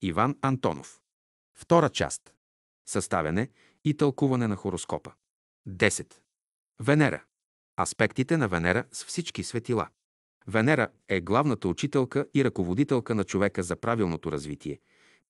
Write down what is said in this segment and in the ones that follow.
Иван Антонов. Втора част. Съставяне и тълкуване на хороскопа. 10. Венера. Аспектите на Венера с всички светила. Венера е главната учителка и ръководителка на човека за правилното развитие,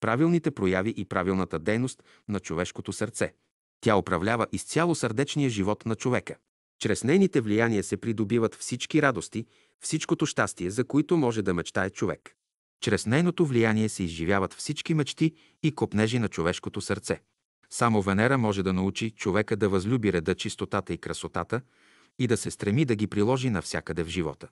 правилните прояви и правилната дейност на човешкото сърце. Тя управлява изцяло сърдечния живот на човека. Чрез нейните влияния се придобиват всички радости, всичкото щастие, за които може да мечтае човек. Чрез нейното влияние се изживяват всички мечти и копнежи на човешкото сърце. Само Венера може да научи човека да възлюби реда, чистотата и красотата и да се стреми да ги приложи навсякъде в живота.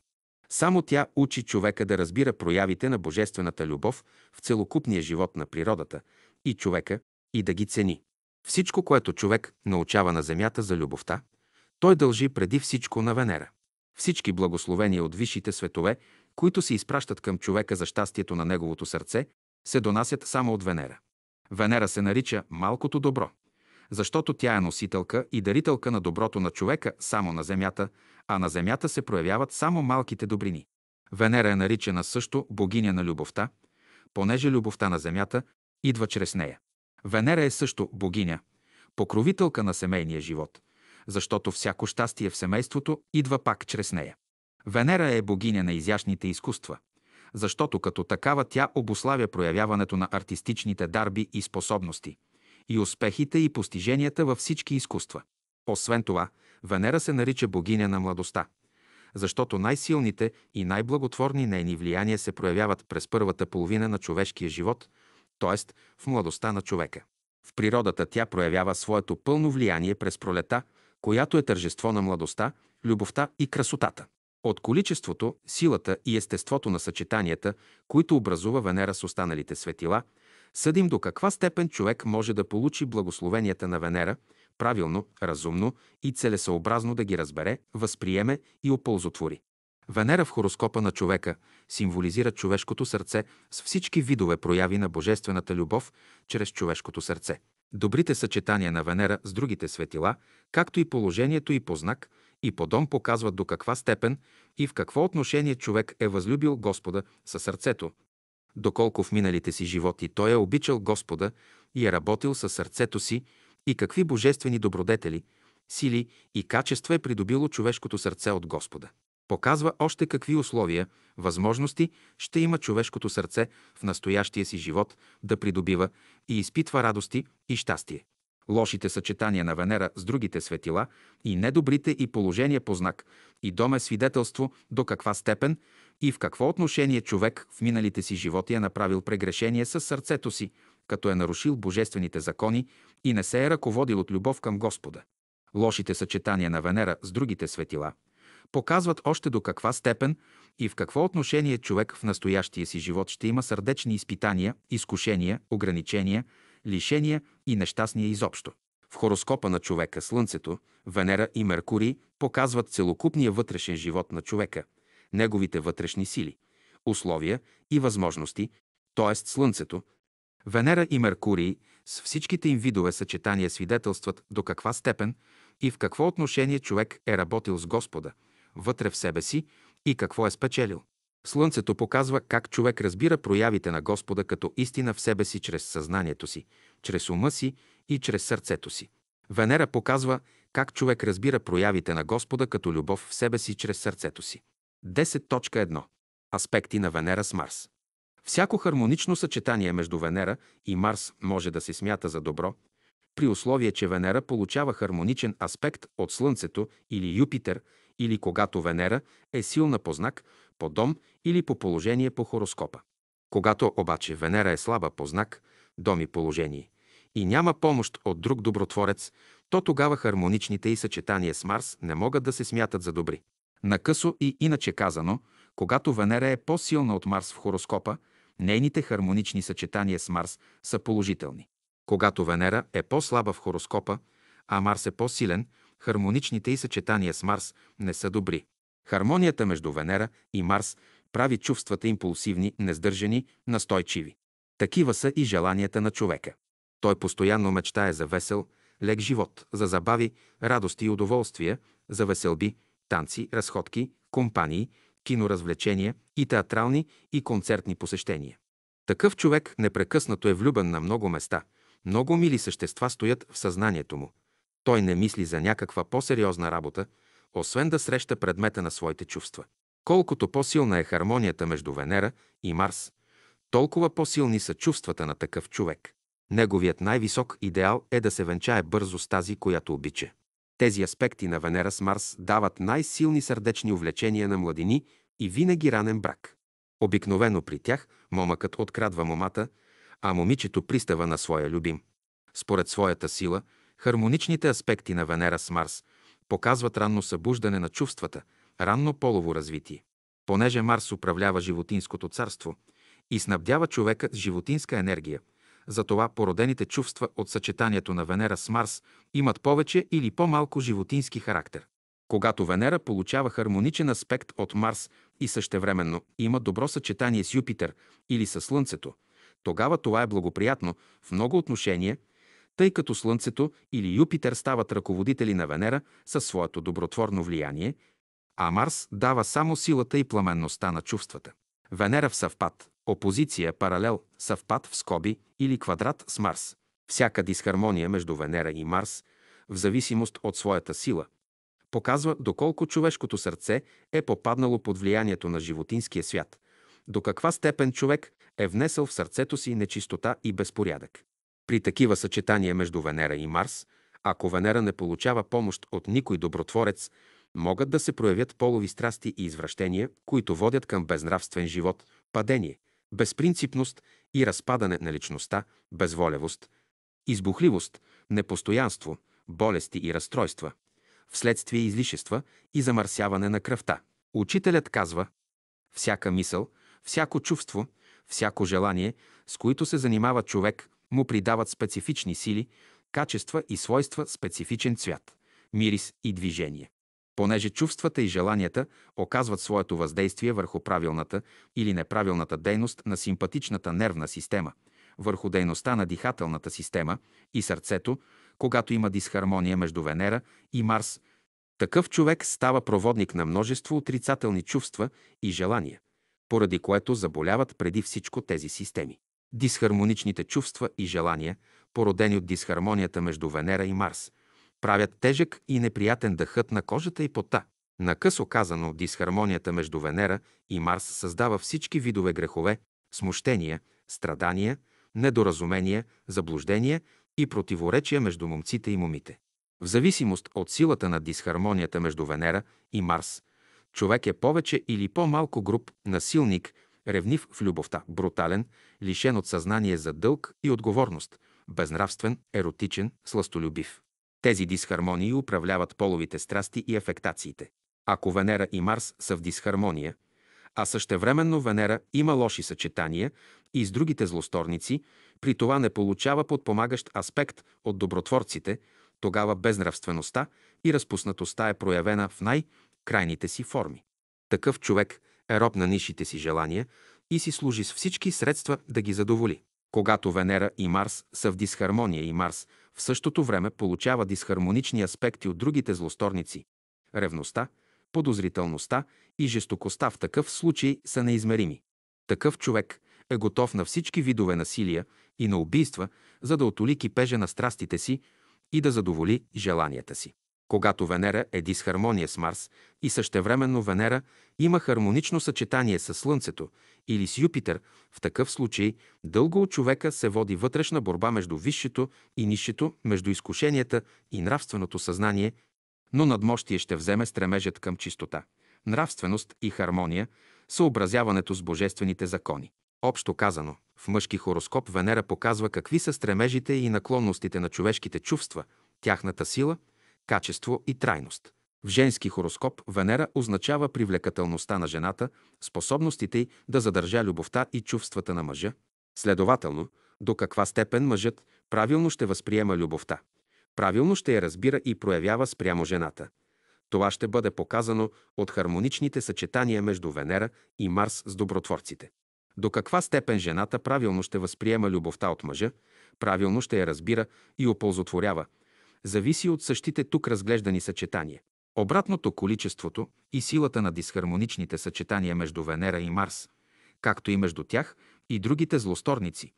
Само тя учи човека да разбира проявите на божествената любов в целокупния живот на природата и човека и да ги цени. Всичко, което човек научава на земята за любовта, той дължи преди всичко на Венера. Всички благословения от висшите светове, които се изпращат към човека за щастието на неговото сърце, се донасят само от Венера. Венера се нарича малкото добро, защото тя е носителка и дарителка на доброто на човека само на земята, а на земята се проявяват само малките добрини. Венера е наричана също богиня на любовта, понеже любовта на земята идва чрез нея. Венера е също богиня, покровителка на семейния живот, защото всяко щастие в семейството идва пак чрез нея. Венера е богиня на изящните изкуства, защото като такава тя обуславя проявяването на артистичните дарби и способности, и успехите и постиженията във всички изкуства. Освен това, Венера се нарича богиня на младостта, защото най-силните и най-благотворни нейни влияния се проявяват през първата половина на човешкия живот, т.е. в младостта на човека. В природата тя проявява своето пълно влияние през пролета, която е тържество на младостта, любовта и красотата. От количеството, силата и естеството на съчетанията, които образува Венера с останалите светила, съдим до каква степен човек може да получи благословенията на Венера, правилно, разумно и целесъобразно да ги разбере, възприеме и оползотвори. Венера в хороскопа на човека символизира човешкото сърце с всички видове прояви на божествената любов чрез човешкото сърце. Добрите съчетания на Венера с другите светила, както и положението и по знак, и по дом показват до каква степен и в какво отношение човек е възлюбил Господа със сърцето, доколко в миналите си животи той е обичал Господа и е работил със сърцето си и какви божествени добродетели, сили и качества е придобило човешкото сърце от Господа. Показва още какви условия, възможности ще има човешкото сърце в настоящия си живот да придобива и изпитва радости и щастие. Лошите съчетания на Венера с другите светила и недобрите и положения по знак и дом е свидетелство до каква степен и в какво отношение човек в миналите си животи е направил прегрешение със сърцето си, като е нарушил божествените закони и не се е ръководил от любов към Господа. Лошите съчетания на Венера с другите светила показват още до каква степен и в какво отношение човек в настоящия си живот ще има сърдечни изпитания, изкушения, ограничения, лишения и нещастния изобщо. В хороскопа на човека Слънцето, Венера и Меркурий показват целокупния вътрешен живот на човека, неговите вътрешни сили, условия и възможности, т.е. Слънцето, Венера и Меркурий с всичките им видове съчетания свидетелстват до каква степен и в какво отношение човек е работил с Господа, вътре в себе си и какво е спечелил. Слънцето показва как човек разбира проявите на Господа като истина в себе си чрез съзнанието си, чрез ума си и чрез сърцето си. Венера показва как човек разбира проявите на Господа като любов в себе си чрез сърцето си. 10.1. Аспекти на Венера с Марс. Всяко хармонично съчетание между Венера и Марс може да се смята за добро, при условие, че Венера получава хармоничен аспект от Слънцето или Юпитер, или когато Венера е силна по знак, по дом или по положение по хороскопа. Когато обаче Венера е слаба по знак, дом и положение и няма помощ от друг добротворец, то тогава хармоничните и съчетания с Марс не могат да се смятат за добри. Накъсо и иначе казано, когато Венера е по-силна от Марс в хороскопа, нейните хармонични съчетания с Марс са положителни. Когато Венера е по-слаба в хороскопа, а Марс е по-силен, хармоничните и съчетания с Марс не са добри. Хармонията между Венера и Марс прави чувствата импулсивни, несдържани, настойчиви. Такива са и желанията на човека. Той постоянно мечтае за весел, лек живот, за забави, радости и удоволствия, за веселби, танци, разходки, компании, киноразвлечения и театрални и концертни посещения. Такъв човек непрекъснато е влюбен на много места. Много мили същества стоят в съзнанието му. Той не мисли за някаква по-сериозна работа, освен да среща предмета на своите чувства. Колкото по-силна е хармонията между Венера и Марс, толкова по-силни са чувствата на такъв човек. Неговият най-висок идеал е да се венчае бързо с тази, която обича. Тези аспекти на Венера с Марс дават най-силни сърдечни увлечения на младини и винаги ранен брак. Обикновено при тях момъкът открадва момата, а момичето пристава на своя любим. Според своята сила, хармоничните аспекти на Венера с Марс показват ранно събуждане на чувствата, ранно полово развитие. Понеже Марс управлява животинското царство и снабдява човека с животинска енергия, затова породените чувства от съчетанието на Венера с Марс имат повече или по-малко животински характер. Когато Венера получава хармоничен аспект от Марс и същевременно има добро съчетание с Юпитер или с Слънцето, тогава това е благоприятно в много отношения, тъй като Слънцето или Юпитер стават ръководители на Венера със своето добротворно влияние, а Марс дава само силата и пламенността на чувствата. Венера в съвпад, опозиция, паралел, съвпад в скоби или квадрат с Марс. Всяка дисхармония между Венера и Марс, в зависимост от своята сила, показва доколко човешкото сърце е попаднало под влиянието на животинския свят, до каква степен човек е внесъл в сърцето си нечистота и безпорядък. При такива съчетания между Венера и Марс, ако Венера не получава помощ от никой добротворец, могат да се проявят полови страсти и извращения, които водят към безнравствен живот, падение, безпринципност и разпадане на личността, безволевост, избухливост, непостоянство, болести и разстройства, вследствие излишества и замърсяване на кръвта. Учителят казва: всяка мисъл, всяко чувство, всяко желание, с които се занимава човек, му придават специфични сили, качества и свойства, специфичен цвят, мирис и движение. Понеже чувствата и желанията оказват своето въздействие върху правилната или неправилната дейност на симпатичната нервна система, върху дейността на дихателната система и сърцето, когато има дисхармония между Венера и Марс, такъв човек става проводник на множество отрицателни чувства и желания, поради което заболяват преди всичко тези системи. Дисхармоничните чувства и желания, породени от дисхармонията между Венера и Марс, правят тежък и неприятен дъхът на кожата и пота. Накъсо казано, дисхармонията между Венера и Марс създава всички видове грехове, смущения, страдания, недоразумения, заблуждения и противоречия между момците и момите. В зависимост от силата на дисхармонията между Венера и Марс, човек е повече или по-малко груб, насилник, ревнив в любовта, брутален, лишен от съзнание за дълг и отговорност, безнравствен, еротичен, сластолюбив. Тези дисхармонии управляват половите страсти и афектациите. Ако Венера и Марс са в дисхармония, а същевременно Венера има лоши съчетания и с другите злосторници, при това не получава подпомагащ аспект от добротворците, тогава безнравствеността и разпуснатостта е проявена в най-крайните си форми. Такъв човек е роб на нисшите си желания и си служи с всички средства да ги задоволи. Когато Венера и Марс са в дисхармония и Марс в същото време получава дисхармонични аспекти от другите злосторници, ревността, подозрителността и жестокостта в такъв случай са неизмерими. Такъв човек е готов на всички видове насилия и на убийства, за да отоли кипежа на страстите си и да задоволи желанията си. Когато Венера е дисхармония с Марс и същевременно Венера има хармонично съчетание с Слънцето или с Юпитер, в такъв случай дълго от човека се води вътрешна борба между висшето и нисшето, между изкушенията и нравственото съзнание, но надмощие ще вземе стремежът към чистота, нравственост и хармония, съобразяването с божествените закони. Общо казано, в мъжки хороскоп Венера показва какви са стремежите и наклонностите на човешките чувства, тяхната сила, качество и трайност. В женски хороскоп Венера означава привлекателността на жената, способностите й да задържа любовта и чувствата на мъжа. Следователно, до каква степен мъжът правилно ще възприема любовта, правилно ще я разбира и проявява спрямо жената. Това ще бъде показано от хармоничните съчетания между Венера и Марс с добротворците. До каква степен жената правилно ще възприема любовта от мъжа, правилно ще я разбира и оползотворява, зависи от същите тук разглеждани съчетания. Обратното, количеството и силата на дисхармоничните съчетания между Венера и Марс, както и между тях и другите злосторници,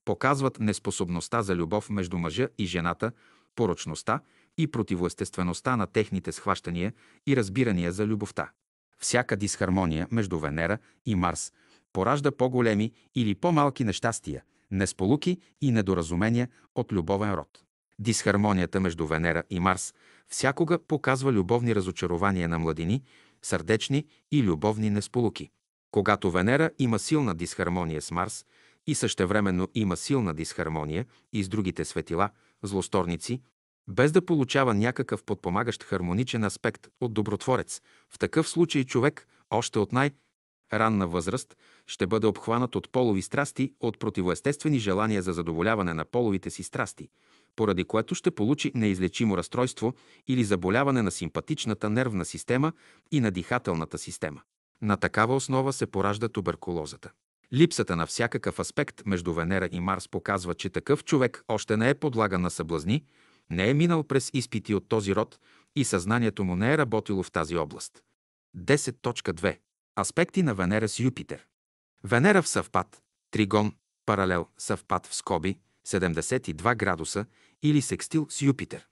показват неспособността за любов между мъжа и жената, порочността и противоестествеността на техните схващания и разбирания за любовта. Всяка дисхармония между Венера и Марс поражда по-големи или по-малки нещастия, несполуки и недоразумения от любовен род. Дисхармонията между Венера и Марс всякога показва любовни разочарования на младини, сърдечни и любовни несполуки. Когато Венера има силна дисхармония с Марс и същевременно има силна дисхармония и с другите светила, злосторници, без да получава някакъв подпомагащ хармоничен аспект от добротворец, в такъв случай човек още от ранна възраст ще бъде обхванат от полови страсти, от противоестествени желания за задоволяване на половите си страсти, поради което ще получи неизлечимо разстройство или заболяване на симпатичната нервна система и на дихателната система. На такава основа се поражда туберкулозата. Липсата на всякакъв аспект между Венера и Марс показва, че такъв човек още не е подлаган на съблазни, не е минал през изпити от този род и съзнанието му не е работило в тази област. 10.2. Аспекти на Венера с Юпитер. Венера в съвпад, тригон, паралел, съвпад в скоби, 72 градуса или секстил с Юпитер.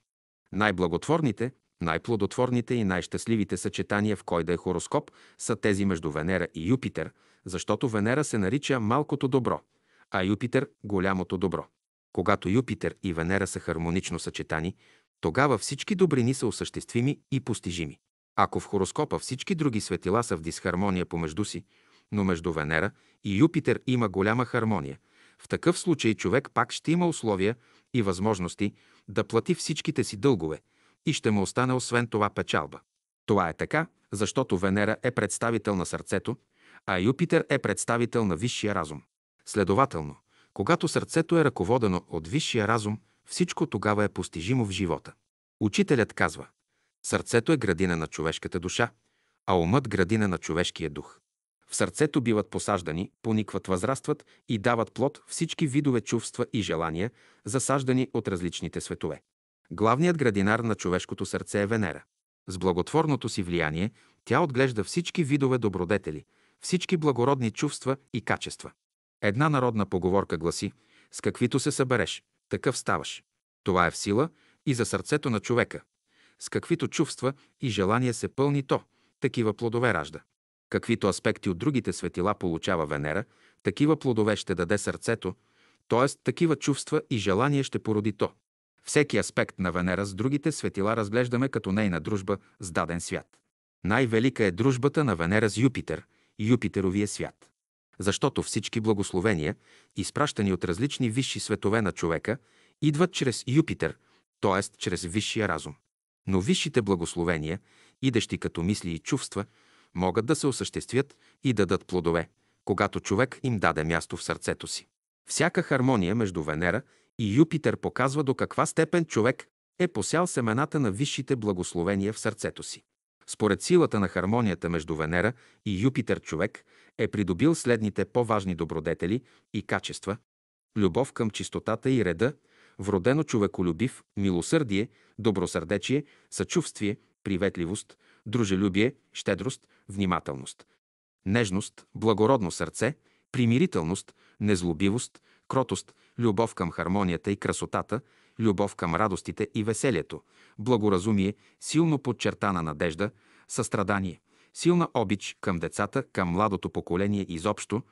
Най-благотворните, най-плодотворните и най-щастливите съчетания в кой да е хороскоп са тези между Венера и Юпитер, защото Венера се нарича малкото добро, а Юпитер – голямото добро. Когато Юпитер и Венера са хармонично съчетани, тогава всички добрини са осъществими и постижими. Ако в хороскопа всички други светила са в дисхармония помежду си, но между Венера и Юпитер има голяма хармония, в такъв случай човек пак ще има условия и възможности да плати всичките си дългове и ще му остане освен това печалба. Това е така, защото Венера е представител на сърцето, а Юпитер е представител на висшия разум. Следователно, когато сърцето е ръководено от висшия разум, всичко тогава е постижимо в живота. Учителят казва: сърцето е градина на човешката душа, а умът градина на човешкия дух. В сърцето биват посаждани, поникват, възрастват и дават плод всички видове чувства и желания, засаждани от различните светове. Главният градинар на човешкото сърце е Венера. С благотворното си влияние тя отглежда всички видове добродетели, всички благородни чувства и качества. Една народна поговорка гласи: с каквито се събереш, такъв ставаш. Това е в сила и за сърцето на човека. С каквито чувства и желания се пълни то, такива плодове ражда. Каквито аспекти от другите светила получава Венера, такива плодове ще даде сърцето, т.е. такива чувства и желания ще породи то. Всеки аспект на Венера с другите светила разглеждаме като нейна дружба с даден свят. Най-велика е дружбата на Венера с Юпитер, Юпитеровия свят. Защото всички благословения, изпращани от различни висши светове на човека, идват чрез Юпитер, т.е. чрез висшия разум. Но висшите благословения, идещи като мисли и чувства, могат да се осъществят и дадат плодове, когато човек им даде място в сърцето си. Всяка хармония между Венера и Юпитер показва до каква степен човек е посял семената на висшите благословения в сърцето си. Според силата на хармонията между Венера и Юпитер човек е придобил следните по-важни добродетели и качества: любов към чистотата и реда, вродено човеколюбив, милосърдие, добросърдечие, съчувствие, приветливост, дружелюбие, щедрост, внимателност, нежност, благородно сърце, примирителност, незлобивост, кротост, любов към хармонията и красотата, любов към радостите и веселието, благоразумие, силно подчертана надежда, състрадание, силна обич към децата, към младото поколение изобщо,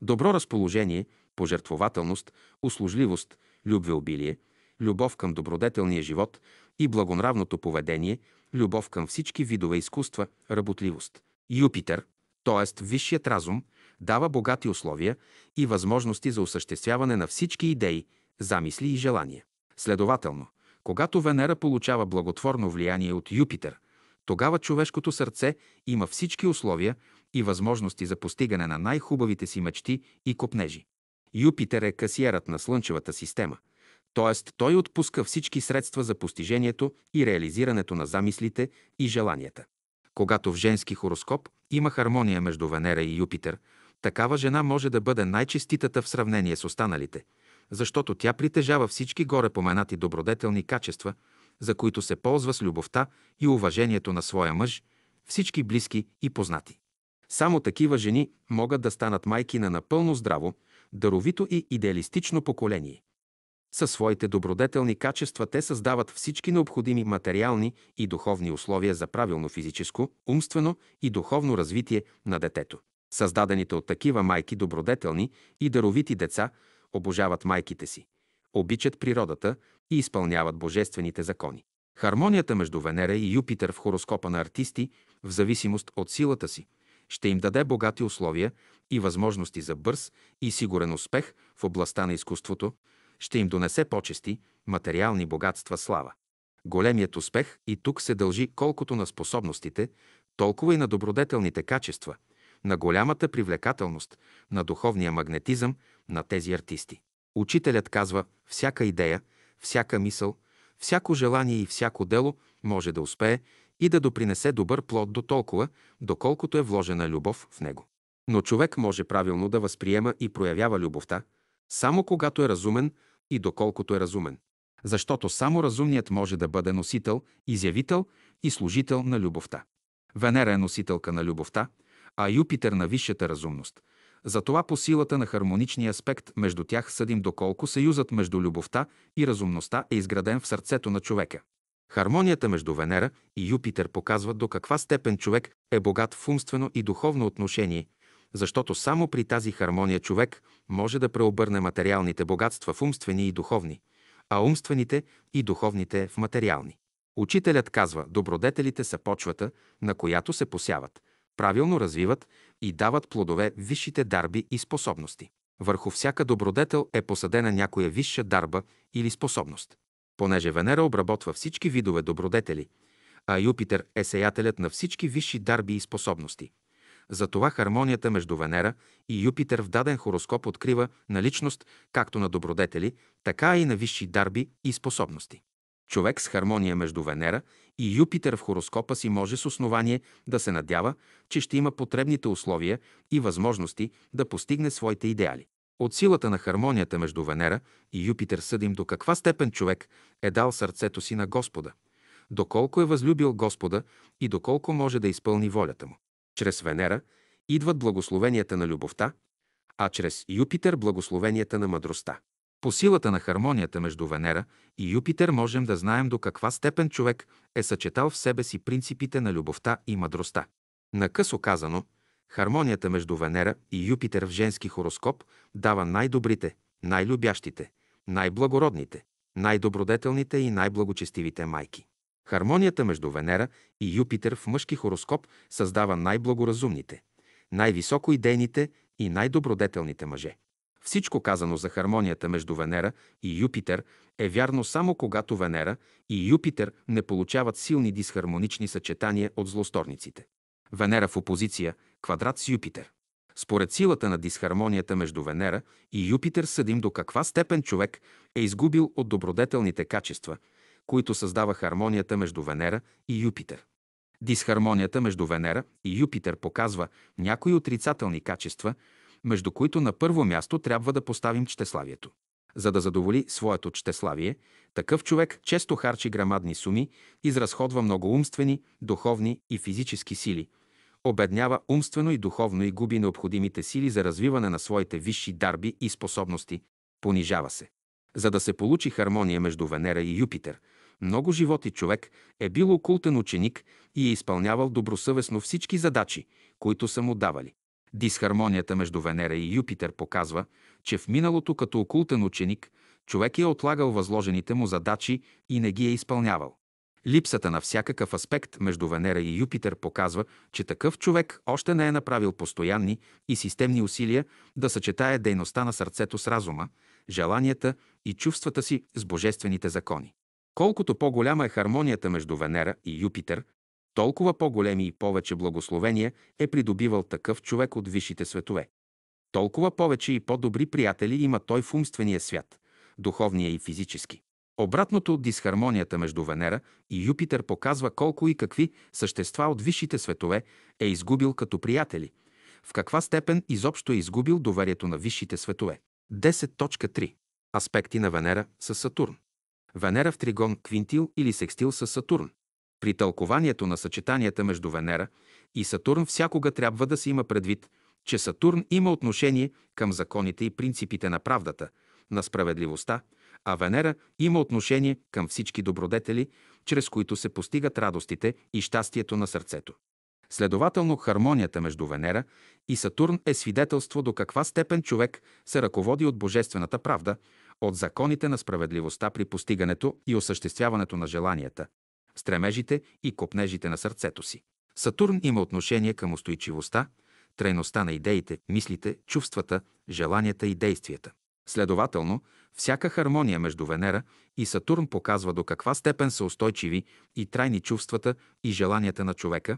добро разположение, пожертвователност, услужливост, любвеобилие, любов към добродетелния живот и благонравното поведение, любов към всички видове изкуства, работливост. Юпитер, т.е. висшият разум, дава богати условия и възможности за осъществяване на всички идеи, замисли и желания. Следователно, когато Венера получава благотворно влияние от Юпитер, тогава човешкото сърце има всички условия и възможности за постигане на най-хубавите си мечти и копнежи. Юпитер е касиерът на Слънчевата система, т.е. той отпуска всички средства за постижението и реализирането на замислите и желанията. Когато в женски хороскоп има хармония между Венера и Юпитер, такава жена може да бъде най-честитата в сравнение с останалите, защото тя притежава всички горе поменати добродетелни качества, за които се ползва с любовта и уважението на своя мъж, всички близки и познати. Само такива жени могат да станат майки на напълно здраво, даровито и идеалистично поколение. Със своите добродетелни качества те създават всички необходими материални и духовни условия за правилно физическо, умствено и духовно развитие на детето. Създадените от такива майки добродетелни и даровити деца обожават майките си, обичат природата и изпълняват божествените закони. Хармонията между Венера и Юпитер в хороскопа на артисти, в зависимост от силата си, ще им даде богати условия и възможности за бърз и сигурен успех в областта на изкуството, ще им донесе почести, материални богатства, слава. Големият успех и тук се дължи колкото на способностите, толкова и на добродетелните качества, на голямата привлекателност, на духовния магнетизъм на тези артисти. Учителят казва, всяка идея, всяка мисъл, всяко желание и всяко дело може да успее и да допринесе добър плод до толкова, доколкото е вложена любов в него. Но човек може правилно да възприема и проявява любовта, само когато е разумен и доколкото е разумен. Защото само разумният може да бъде носител, изявител и служител на любовта. Венера е носителка на любовта, а Юпитер на висшата разумност. Затова по силата на хармоничния аспект между тях съдим доколко съюзът между любовта и разумността е изграден в сърцето на човека. Хармонията между Венера и Юпитер показва до каква степен човек е богат в умствено и духовно отношение, защото само при тази хармония човек може да преобърне материалните богатства в умствени и духовни, а умствените и духовните в материални. Учителят казва, добродетелите са почвата, на която се посяват, правилно развиват и дават плодове висшите дарби и способности. Върху всяка добродетел е посадена някоя висша дарба или способност. Понеже Венера обработва всички видове добродетели, а Юпитер е сеятелят на всички висши дарби и способности. Затова хармонията между Венера и Юпитер в даден хороскоп открива наличност както на добродетели, така и на висши дарби и способности. Човек с хармония между Венера и Юпитер в хороскопа си може с основание да се надява, че ще има потребните условия и възможности да постигне своите идеали. От силата на хармонията между Венера и Юпитер съдим до каква степен човек е дал сърцето си на Господа, доколко е възлюбил Господа и доколко може да изпълни волята му. Чрез Венера идват благословенията на любовта, а чрез Юпитер благословенията на мъдростта. По силата на хармонията между Венера и Юпитер можем да знаем до каква степен човек е съчетал в себе си принципите на любовта и мъдростта. Накъсо казано, хармонията между Венера и Юпитер в женски хороскоп дава най-добрите, най-любящите, най-благородните, най-добродетелните и най-благочестивите майки. Хармонията между Венера и Юпитер в мъжки хороскоп създава най-благоразумните, най-високо идейните и най-добродетелните мъже. Всичко казано за хармонията между Венера и Юпитер е вярно само когато Венера и Юпитер не получават силни дисхармонични съчетания от злосторниците. Венера в опозиция, квадрат с Юпитер. Според силата на дисхармонията между Венера и Юпитер съдим до каква степен човек е изгубил от добродетелните качества, които създава хармонията между Венера и Юпитер. Дисхармонията между Венера и Юпитер показва някои отрицателни качества, между които на първо място трябва да поставим чтеславието. За да задоволи своето чтеславие, такъв човек често харчи грамадни суми, изразходва много умствени, духовни и физически сили, обеднява умствено и духовно и губи необходимите сили за развиване на своите висши дарби и способности, понижава се. За да се получи хармония между Венера и Юпитер, много животи човек е бил окултен ученик и е изпълнявал добросъвестно всички задачи, които са му давали. Дисхармонията между Венера и Юпитер показва, че в миналото като окултен ученик човек е отлагал възложените му задачи и не ги е изпълнявал. Липсата на всякакъв аспект между Венера и Юпитер показва, че такъв човек още не е направил постоянни и системни усилия да съчетае дейността на сърцето с разума, желанията и чувствата си с божествените закони. Колкото по-голяма е хармонията между Венера и Юпитер, толкова по-големи и повече благословения е придобивал такъв човек от висшите светове. Толкова повече и по-добри приятели има той в умствения свят, духовния и физически. Обратното от дисхармонията между Венера и Юпитер показва колко и какви същества от висшите светове е изгубил като приятели, в каква степен изобщо е изгубил доверието на висшите светове. 10.3. Аспекти на Венера с Сатурн. Венера в тригон, квинтил или секстил с Сатурн. При тълкованието на съчетанията между Венера и Сатурн всякога трябва да се има предвид, че Сатурн има отношение към законите и принципите на правдата, на справедливостта, а Венера има отношение към всички добродетели, чрез които се постигат радостите и щастието на сърцето. Следователно, хармонията между Венера и Сатурн е свидетелство до каква степен човек се ръководи от божествената правда, от законите на справедливостта при постигането и осъществяването на желанията, стремежите и копнежите на сърцето си. Сатурн има отношение към устойчивостта, трайността на идеите, мислите, чувствата, желанията и действията. Следователно, всяка хармония между Венера и Сатурн показва до каква степен са устойчиви и трайни чувствата и желанията на човека,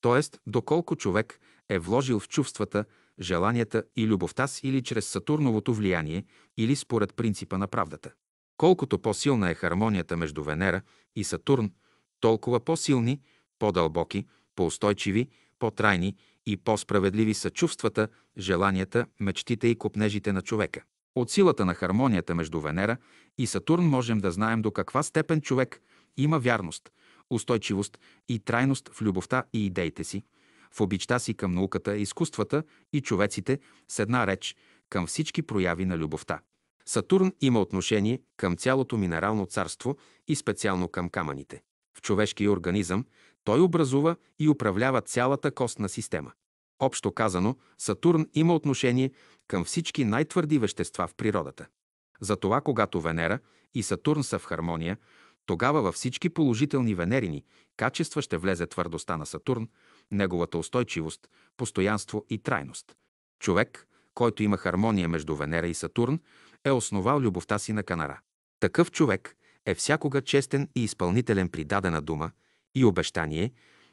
т.е. доколко човек е вложил в чувствата, желанията и любовта си или чрез Сатурновото влияние, или според принципа на правдата. Колкото по-силна е хармонията между Венера и Сатурн, толкова по-силни, по-дълбоки, по-устойчиви, по-трайни и по-справедливи са чувствата, желанията, мечтите и копнежите на човека. От силата на хармонията между Венера и Сатурн можем да знаем до каква степен човек има вярност, устойчивост и трайност в любовта и идеите си, в обичта си към науката, изкуствата и човеците, с една реч, към всички прояви на любовта. Сатурн има отношение към цялото минерално царство и специално към камъните. В човешкия организъм той образува и управлява цялата костна система. Общо казано, Сатурн има отношение към всички най-твърди вещества в природата. Затова, когато Венера и Сатурн са в хармония, тогава във всички положителни венерини качества ще влезе твърдостта на Сатурн, неговата устойчивост, постоянство и трайност. Човек, който има хармония между Венера и Сатурн, е основал любовта си на Канара. Такъв човек е всякога честен и изпълнителен при дадена дума и обещание,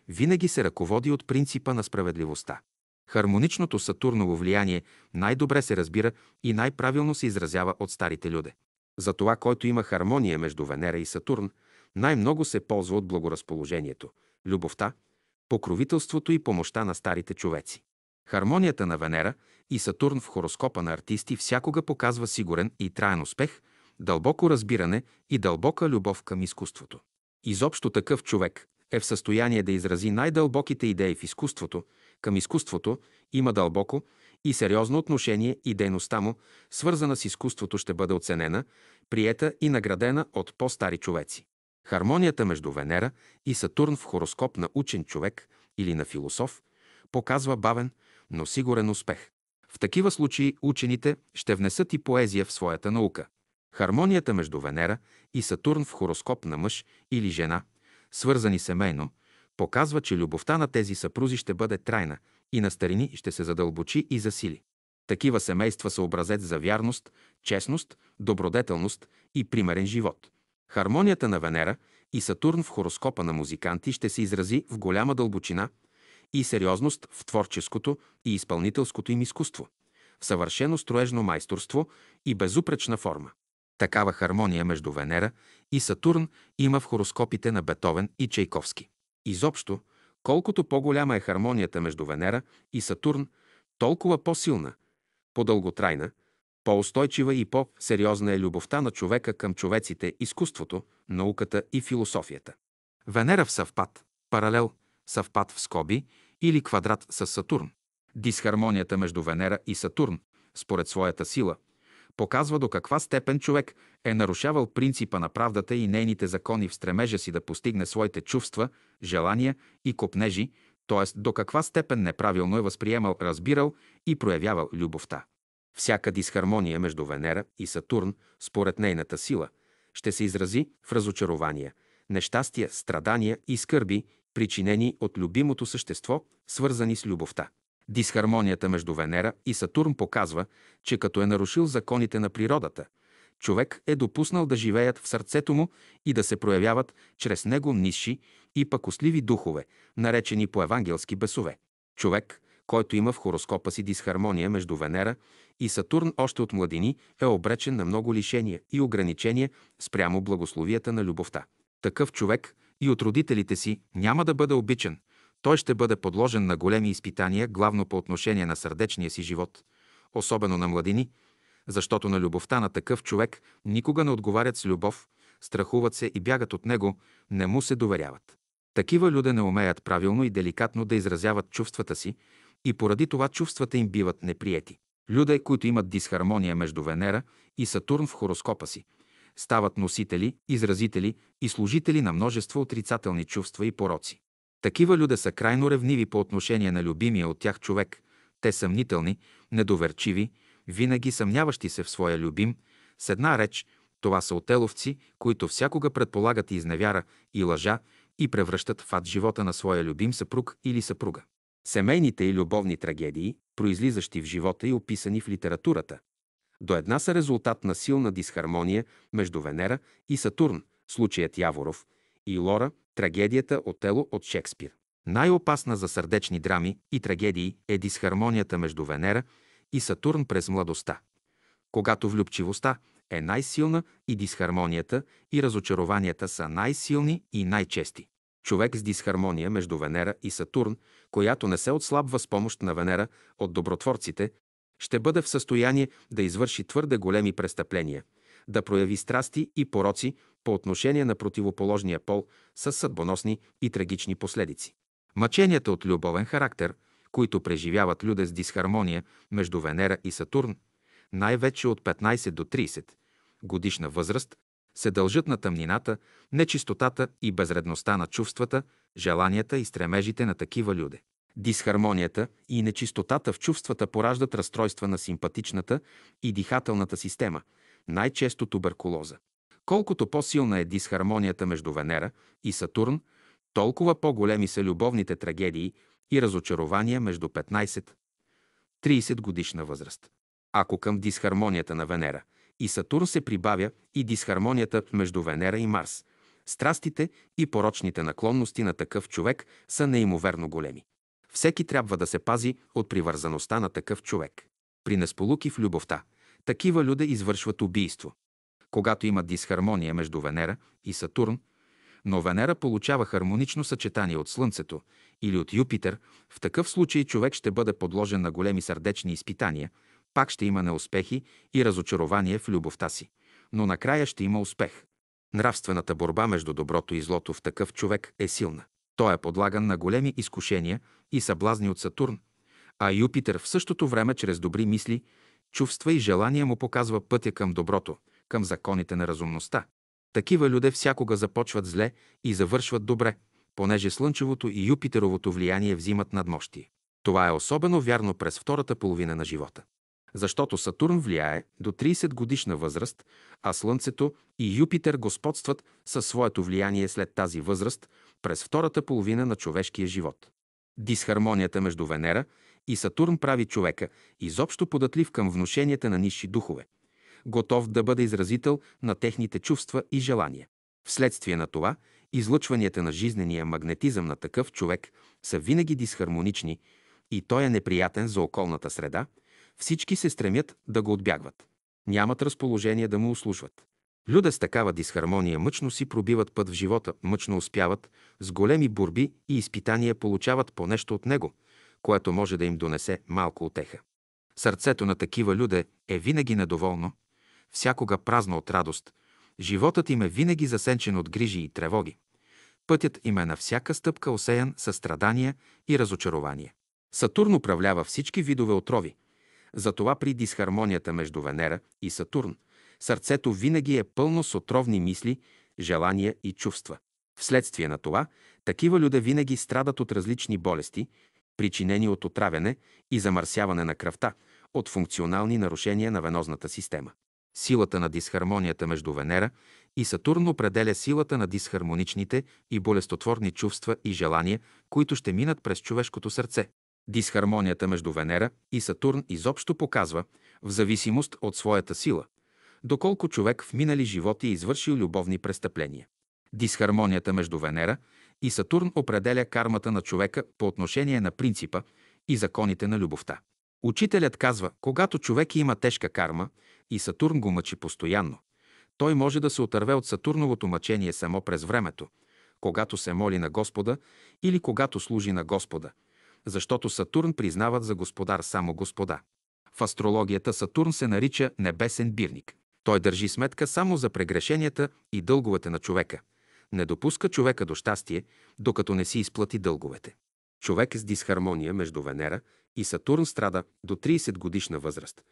винаги се ръководи от принципа на справедливостта. Хармоничното Сатурново влияние най-добре се разбира и най-правилно се изразява от старите люде. Затова, който има хармония между Венера и Сатурн, най-много се ползва от благоразположението, любовта, покровителството и помощта на старите човеци. Хармонията на Венера и Сатурн в хороскопа на артисти всякога показва сигурен и траен успех, дълбоко разбиране и дълбока любов към изкуството. Изобщо такъв човек е в състояние да изрази най-дълбоките идеи в изкуството, към изкуството има дълбоко и сериозно отношение и дейността му, свързана с изкуството, ще бъде оценена, приета и наградена от по-стари човеци. Хармонията между Венера и Сатурн в хороскоп на учен човек или на философ показва бавен, но сигурен успех. В такива случаи учените ще внесат и поезия в своята наука. Хармонията между Венера и Сатурн в хороскоп на мъж или жена, свързани семейно, показва, че любовта на тези съпрузи ще бъде трайна и на старини ще се задълбочи и засили. Такива семейства са образец за вярност, честност, добродетелност и примерен живот. Хармонията на Венера и Сатурн в хороскопа на музиканти ще се изрази в голяма дълбочина и сериозност в творческото и изпълнителското им изкуство, в съвършено строежно майсторство и безупречна форма. Такава хармония между Венера и Сатурн има в хороскопите на Бетовен и Чайковски. Изобщо, колкото по-голяма е хармонията между Венера и Сатурн, толкова по-силна, по-дълготрайна, по-устойчива и по-сериозна е любовта на човека към човеците, изкуството, науката и философията. Венера в съвпад, паралел, съвпад в скоби или квадрат с Сатурн. Дисхармонията между Венера и Сатурн, според своята сила, показва до каква степен човек е нарушавал принципа на правдата и нейните закони в стремежа си да постигне своите чувства, желания и копнежи, т.е. до каква степен неправилно е възприемал, разбирал и проявявал любовта. Всяка дисхармония между Венера и Сатурн, според нейната сила, ще се изрази в разочарования, нещастия, страдания и скърби, причинени от любимото същество, свързани с любовта. Дисхармонията между Венера и Сатурн показва, че като е нарушил законите на природата, човек е допуснал да живеят в сърцето му и да се проявяват чрез него нисши и пакостливи духове, наречени по евангелски бесове. Човек, който има в хороскопа си дисхармония между Венера и Сатурн още от младини, е обречен на много лишения и ограничения спрямо благословията на любовта. Такъв човек и от родителите си няма да бъде обичан. Той ще бъде подложен на големи изпитания, главно по отношение на сърдечния си живот, особено на младини, защото на любовта на такъв човек никога не отговарят с любов, страхуват се и бягат от него, не му се доверяват. Такива люде не умеят правилно и деликатно да изразяват чувствата си и поради това чувствата им биват неприети. Люде, които имат дисхармония между Венера и Сатурн в хороскопа си, стават носители, изразители и служители на множество отрицателни чувства и пороци. Такива люде са крайно ревниви по отношение на любимия от тях човек. Те съмнителни, недоверчиви, винаги съмняващи се в своя любим. С една реч, това са отеловци, които всякога предполагат изневяра и лъжа и превръщат в ад живота на своя любим съпруг или съпруга. Семейните и любовни трагедии, произлизащи в живота и описани в литературата, до една са резултат на силна дисхармония между Венера и Сатурн, случаят Яворов, и Лора, трагедията Отело от Шекспир. Най-опасна за сърдечни драми и трагедии е дисхармонията между Венера и Сатурн през младостта, когато влюбчивостта е най-силна и дисхармонията и разочарованията са най-силни и най-чести. Човек с дисхармония между Венера и Сатурн, която не се отслабва с помощ на Венера от добротворците, ще бъде в състояние да извърши твърде големи престъпления, да прояви страсти и пороци по отношение на противоположния пол с съдбоносни и трагични последици. Мъченията от любовен характер, които преживяват люде с дисхармония между Венера и Сатурн, най-вече от 15 до 30 годишна възраст, се дължат на тъмнината, нечистотата и безредността на чувствата, желанията и стремежите на такива люде. Дисхармонията и нечистотата в чувствата пораждат разстройства на симпатичната и дихателната система, най-често туберкулоза. Колкото по-силна е дисхармонията между Венера и Сатурн, толкова по-големи са любовните трагедии и разочарования между 15-30 годишна възраст. Ако към дисхармонията на Венера и Сатурн се прибавя и дисхармонията между Венера и Марс, страстите и порочните наклонности на такъв човек са неимоверно големи. Всеки трябва да се пази от привързаността на такъв човек. При несполуки в любовта, такива люде извършват убийство. Когато има дисхармония между Венера и Сатурн, но Венера получава хармонично съчетание от Слънцето или от Юпитер, в такъв случай човек ще бъде подложен на големи сърдечни изпитания, пак ще има неуспехи и разочарование в любовта си, но накрая ще има успех. Нравствената борба между доброто и злото в такъв човек е силна. Той е подлаган на големи изкушения и съблазни от Сатурн, а Юпитер в същото време чрез добри мисли, чувства и желания му показва пътя към доброто, към законите на разумността. Такива люде всякога започват зле и завършват добре, понеже Слънчевото и Юпитеровото влияние взимат надмощие. Това е особено вярно през втората половина на живота. Защото Сатурн влияе до 30 годишна възраст, а Слънцето и Юпитер господстват със своето влияние след тази възраст през втората половина на човешкия живот. Дисхармонията между Венера и Сатурн прави човека изобщо податлив към внушенията на нисши духове, готов да бъде изразител на техните чувства и желания. Вследствие на това, излъчванията на жизнения магнетизъм на такъв човек са винаги дисхармонични и той е неприятен за околната среда, всички се стремят да го отбягват. Нямат разположение да му услужват. Люде с такава дисхармония мъчно си пробиват път в живота, мъчно успяват, с големи борби и изпитания получават по нещо от него, което може да им донесе малко утеха. Сърцето на такива люде е винаги недоволно, всякога празно от радост, животът им е винаги засенчен от грижи и тревоги. Пътят им е на всяка стъпка осеян със страдания и разочарования. Сатурн управлява всички видове отрови. Затова при дисхармонията между Венера и Сатурн сърцето винаги е пълно с отровни мисли, желания и чувства. Вследствие на това, такива люде винаги страдат от различни болести, причинени от отравяне и замърсяване на кръвта, от функционални нарушения на венозната система. Силата на дисхармонията между Венера и Сатурн определя силата на дисхармоничните и болестотворни чувства и желания, които ще минат през човешкото сърце. Дисхармонията между Венера и Сатурн изобщо показва, в зависимост от своята сила, доколко човек в минали животи е извършил любовни престъпления. Дисхармонията между Венера и Сатурн определя кармата на човека по отношение на принципа и законите на любовта. Учителят казва, когато човек има тежка карма и Сатурн го мъчи постоянно, той може да се отърве от Сатурновото мъчение само през времето, когато се моли на Господа или когато служи на Господа, защото Сатурн признават за господар само Господа. В астрологията Сатурн се нарича небесен бирник. Той държи сметка само за прегрешенията и дълговете на човека. Не допуска човека до щастие, докато не си изплати дълговете. Човек с дисхармония между Венера и Сатурн страда до 30 годишна възраст.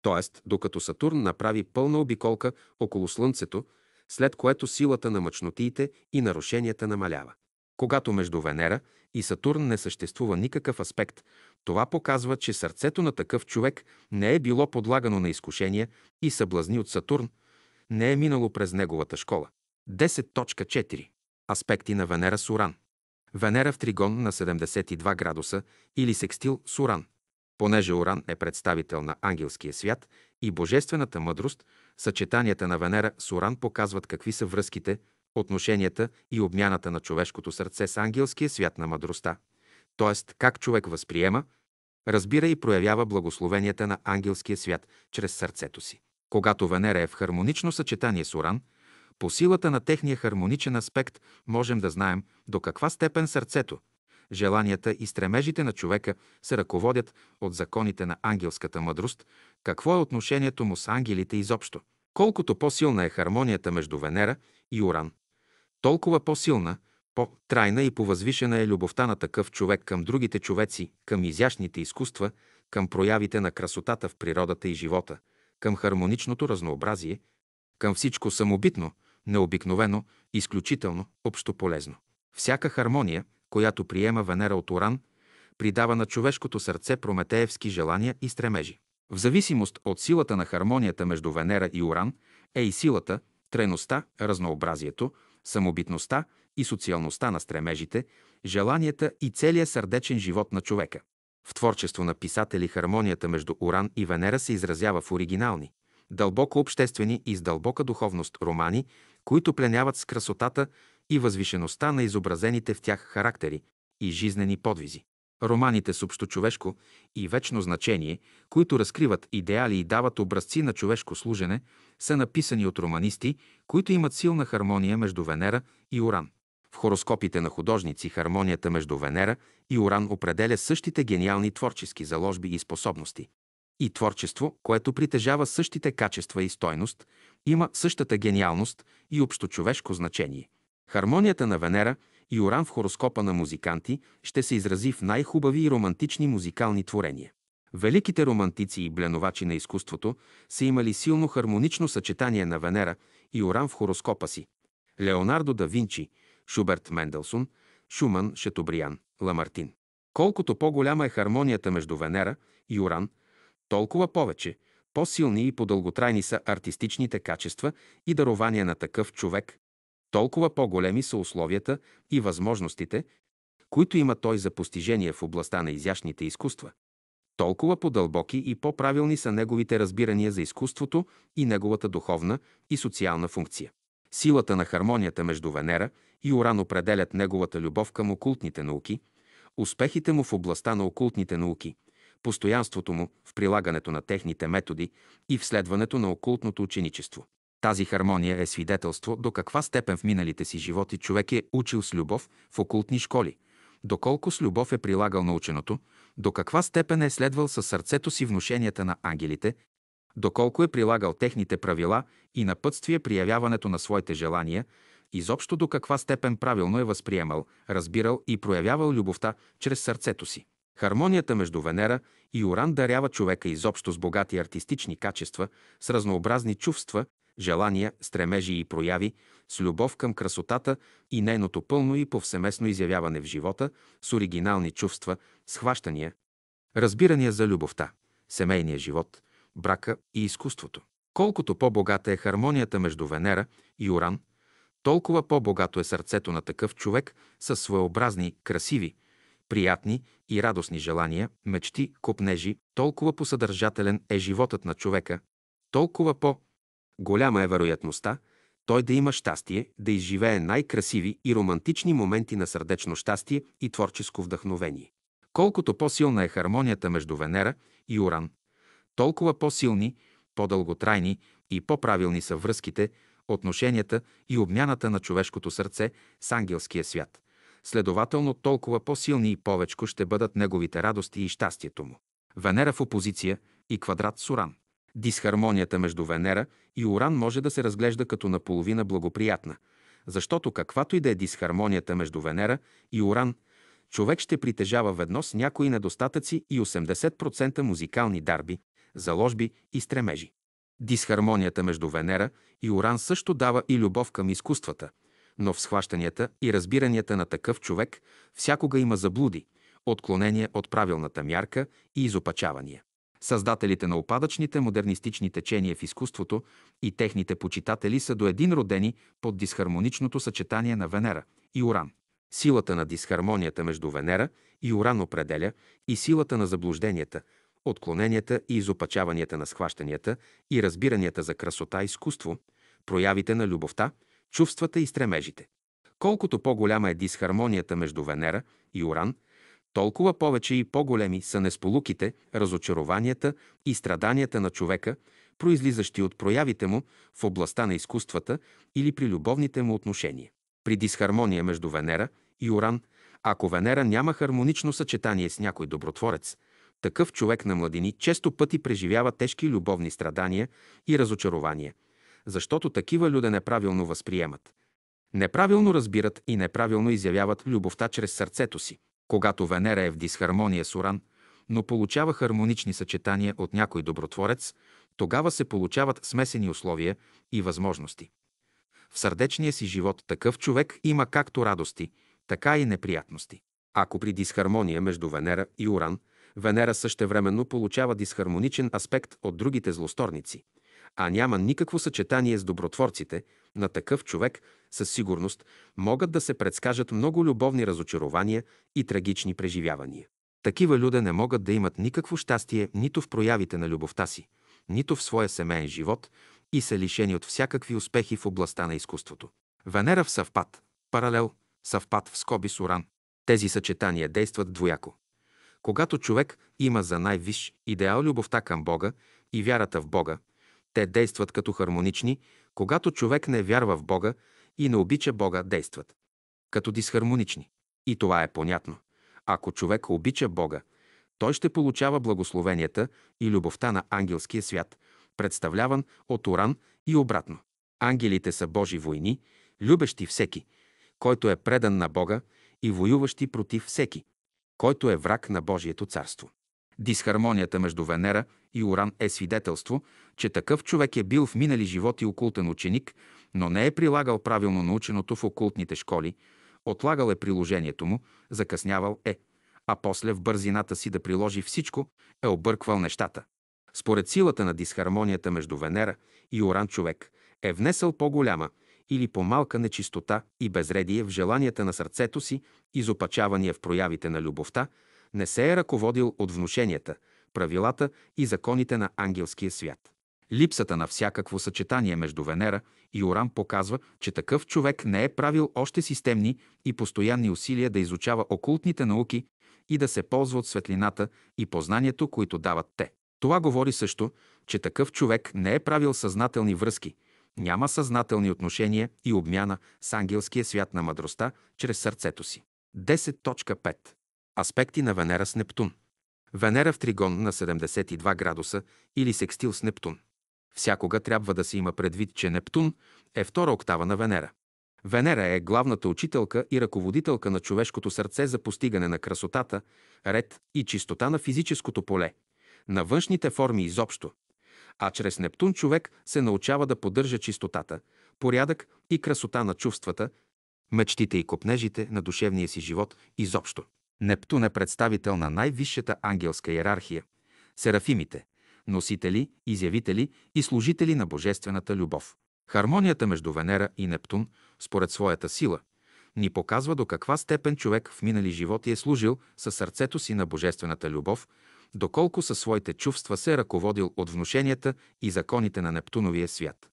Тоест, докато Сатурн направи пълна обиколка около Слънцето, след което силата на мъчнотиите и нарушенията намалява. Когато между Венера и Сатурн не съществува никакъв аспект, това показва, че сърцето на такъв човек не е било подлагано на изкушения и съблазни от Сатурн, не е минало през неговата школа. 10.4. Аспекти на Венера с Уран. Венера в тригон на 72 градуса или секстил с Уран. Понеже Уран е представител на ангелския свят и божествената мъдрост, съчетанията на Венера с Уран показват какви са връзките, отношенията и обмяната на човешкото сърце с ангелския свят на мъдростта, т.е. как човек възприема, разбира и проявява благословенията на ангелския свят чрез сърцето си. Когато Венера е в хармонично съчетание с Уран, по силата на техния хармоничен аспект можем да знаем до каква степен сърцето, желанията и стремежите на човека се ръководят от законите на ангелската мъдрост, какво е отношението му с ангелите изобщо. Колкото по-силна е хармонията между Венера и Уран, толкова по-силна, по-трайна и повъзвишена е любовта на такъв човек към другите човеци, към изящните изкуства, към проявите на красотата в природата и живота, към хармоничното разнообразие, към всичко самобитно, необикновено, изключително, общополезно. Всяка хармония, която приема Венера от Уран, придава на човешкото сърце прометеевски желания и стремежи. В зависимост от силата на хармонията между Венера и Уран е и силата, трайността, разнообразието, самобитността и социалността на стремежите, желанията и целия сърдечен живот на човека. В творчество на писатели хармонията между Уран и Венера се изразява в оригинални, дълбоко обществени и с дълбока духовност романи, които пленяват с красотата и възвишеността на изобразените в тях характери и жизнени подвизи. Романите с общочовешко и вечно значение, които разкриват идеали и дават образци на човешко служене, са написани от романисти, които имат силна хармония между Венера и Уран. В хороскопите на художници хармонията между Венера и Уран определя същите гениални творчески заложби и способности. И творчество, което притежава същите качества и стойност, има същата гениалност и общочовешко значение. Хармонията на Венера и Уран в хороскопа на музиканти ще се изрази в най-хубави и романтични музикални творения. Великите романтици и бленовачи на изкуството са имали силно хармонично съчетание на Венера и Уран в хороскопа си. Леонардо да Винчи, Шуберт Менделсон, Шуман, Шатобриан, Ламартин. Колкото по-голяма е хармонията между Венера и Уран, толкова повече, по-силни и по-дълготрайни са артистичните качества и дарования на такъв човек, толкова по-големи са условията и възможностите, които има той за постижение в областта на изящните изкуства. Толкова по-дълбоки и по-правилни са неговите разбирания за изкуството и неговата духовна и социална функция. Силата на хармонията между Венера и Уран определят неговата любов към окултните науки, успехите му в областта на окултните науки, постоянството му в прилагането на техните методи и в следването на окултното ученичество. Тази хармония е свидетелство до каква степен в миналите си животи човек е учил с любов в окултни школи, доколко с любов е прилагал наученото, до каква степен е следвал със сърцето си внушенията на ангелите, доколко е прилагал техните правила и напътствие при явяването на своите желания, изобщо до каква степен правилно е възприемал, разбирал и проявявал любовта чрез сърцето си. Хармонията между Венера и Уран дарява човека изобщо с богати артистични качества, с разнообразни чувства, желания, стремежи и прояви, с любов към красотата и нейното пълно и повсеместно изявяване в живота, с оригинални чувства, схващания, разбирания за любовта, семейния живот, брака и изкуството. Колкото по-богата е хармонията между Венера и Уран, толкова по-богато е сърцето на такъв човек със своеобразни, красиви, приятни и радостни желания, мечти, копнежи, толкова по-съдържателен е животът на човека, толкова по-голяма е вероятността той да има щастие, да изживее най-красиви и романтични моменти на сърдечно щастие и творческо вдъхновение. Колкото по-силна е хармонията между Венера и Уран, толкова по-силни, по-дълготрайни и по-правилни са връзките, отношенията и обмяната на човешкото сърце с ангелския свят. Следователно, толкова по-силни и повечко ще бъдат неговите радости и щастието му. Венера в опозиция и квадрат с Уран. Дисхармонията между Венера и Уран може да се разглежда като наполовина благоприятна, защото каквато и да е дисхармонията между Венера и Уран, човек ще притежава ведно с някои недостатъци и 80% музикални дарби, заложби и стремежи. Дисхармонията между Венера и Уран също дава и любов към изкуствата, но в схващанията и разбиранията на такъв човек всякога има заблуди, отклонения от правилната мярка и изопачавания. Създателите на упадъчните модернистични течения в изкуството и техните почитатели са до един родени под дисхармоничното съчетание на Венера и Уран. Силата на дисхармонията между Венера и Уран определя и силата на заблужденията, отклоненията и изопачаванията на схващанията и разбиранията за красота и изкуство, проявите на любовта, чувствата и стремежите. Колкото по-голяма е дисхармонията между Венера и Уран, толкова повече и по-големи са несполуките, разочарованията и страданията на човека, произлизащи от проявите му в областта на изкуствата или при любовните му отношения. При дисхармония между Венера и Уран, ако Венера няма хармонично съчетание с някой добротворец, такъв човек на младини често пъти преживява тежки любовни страдания и разочарования, защото такива люди неправилно възприемат. Неправилно разбират и неправилно изявяват любовта чрез сърцето си. Когато Венера е в дисхармония с Уран, но получава хармонични съчетания от някой добротворец, тогава се получават смесени условия и възможности. В сърдечния си живот такъв човек има както радости, така и неприятности. Ако при дисхармония между Венера и Уран, Венера същевременно получава дисхармоничен аспект от другите злосторници, а няма никакво съчетание с добротворците, на такъв човек със сигурност могат да се предскажат много любовни разочарования и трагични преживявания. Такива люди не могат да имат никакво щастие нито в проявите на любовта си, нито в своя семейен живот и са лишени от всякакви успехи в областта на изкуството. Венера в съвпад, паралел, съвпад в скоби с Уран. Тези съчетания действат двояко. Когато човек има за най-висш идеал любовта към Бога и вярата в Бога, те действат като хармонични, когато човек не вярва в Бога и не обича Бога, действат като дисхармонични. И това е понятно. Ако човек обича Бога, той ще получава благословенията и любовта на ангелския свят, представляван от Уран и обратно. Ангелите са Божи войни, любещи всеки, който е предан на Бога и воюващи против всеки, който е враг на Божието царство. Дисхармонията между Венера и Уран е свидетелство, че такъв човек е бил в минали животи окултен ученик, но не е прилагал правилно наученото в окултните школи, отлагал е приложението му, закъснявал е, а после в бързината си да приложи всичко, е обърквал нещата. Според силата на дисхармонията между Венера и Уран човек е внесъл по-голяма или по-малка нечистота и безредие в желанията на сърцето си, изопачавания в проявите на любовта, не се е ръководил от внушенията, правилата и законите на ангелския свят. Липсата на всякакво съчетание между Венера и Уран показва, че такъв човек не е правил още системни и постоянни усилия да изучава окултните науки и да се ползва от светлината и познанието, които дават те. Това говори също, че такъв човек не е правил съзнателни връзки, няма съзнателни отношения и обмяна с ангелския свят на мъдростта чрез сърцето си. 10.5. Аспекти на Венера с Нептун. Венера в тригон на 72 градуса или секстил с Нептун. Всякога трябва да се има предвид, че Нептун е втора октава на Венера. Венера е главната учителка и ръководителка на човешкото сърце за постигане на красотата, ред и чистота на физическото поле, на външните форми изобщо. А чрез Нептун човек се научава да поддържа чистотата, порядък и красота на чувствата, мечтите и копнежите на душевния си живот изобщо. Нептун е представител на най-висшата ангелска иерархия – серафимите, носители, изявители и служители на божествената любов. Хармонията между Венера и Нептун, според своята сила, ни показва до каква степен човек в минали животи е служил със сърцето си на божествената любов, доколко със своите чувства се е ръководил от внушенията и законите на Нептуновия свят.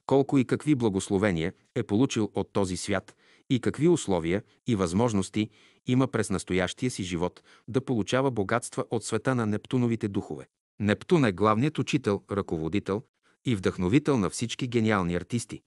Колко и какви благословения е получил от този свят и какви условия и възможности има през настоящия си живот да получава богатства от света на Нептуновите духове. Нептун е главният учител, ръководител и вдъхновител на всички гениални артисти,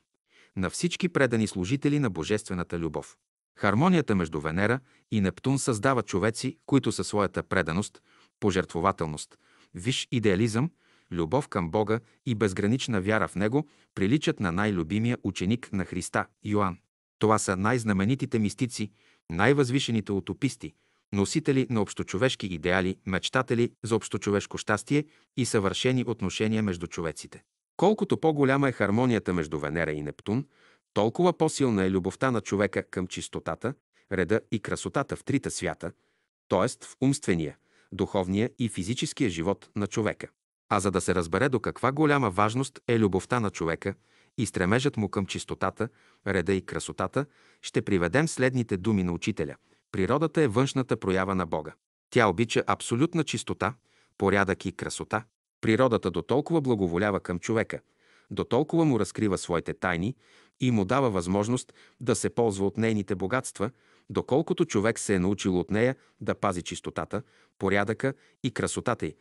на всички предани служители на божествената любов. Хармонията между Венера и Нептун създава човеци, които със своята преданост, пожертвователност, висш идеализъм, любов към Бога и безгранична вяра в Него приличат на най-любимия ученик на Христа – Йоан. Това са най-знаменитите мистици, най-възвишените утописти, носители на общочовешки идеали, мечтатели за общочовешко щастие и съвършени отношения между човеците. Колкото по-голяма е хармонията между Венера и Нептун, толкова по-силна е любовта на човека към чистотата, реда и красотата в трите свята, т.е. в умствения, духовния и физическия живот на човека. А за да се разбере до каква голяма важност е любовта на човека и стремежът му към чистотата, реда и красотата, ще приведем следните думи на учителя. Природата е външната проява на Бога. Тя обича абсолютна чистота, порядък и красота. Природата дотолкова благоволява към човека, дотолкова му разкрива своите тайни и му дава възможност да се ползва от нейните богатства, доколкото човек се е научил от нея да пази чистотата, порядъка и красотата й.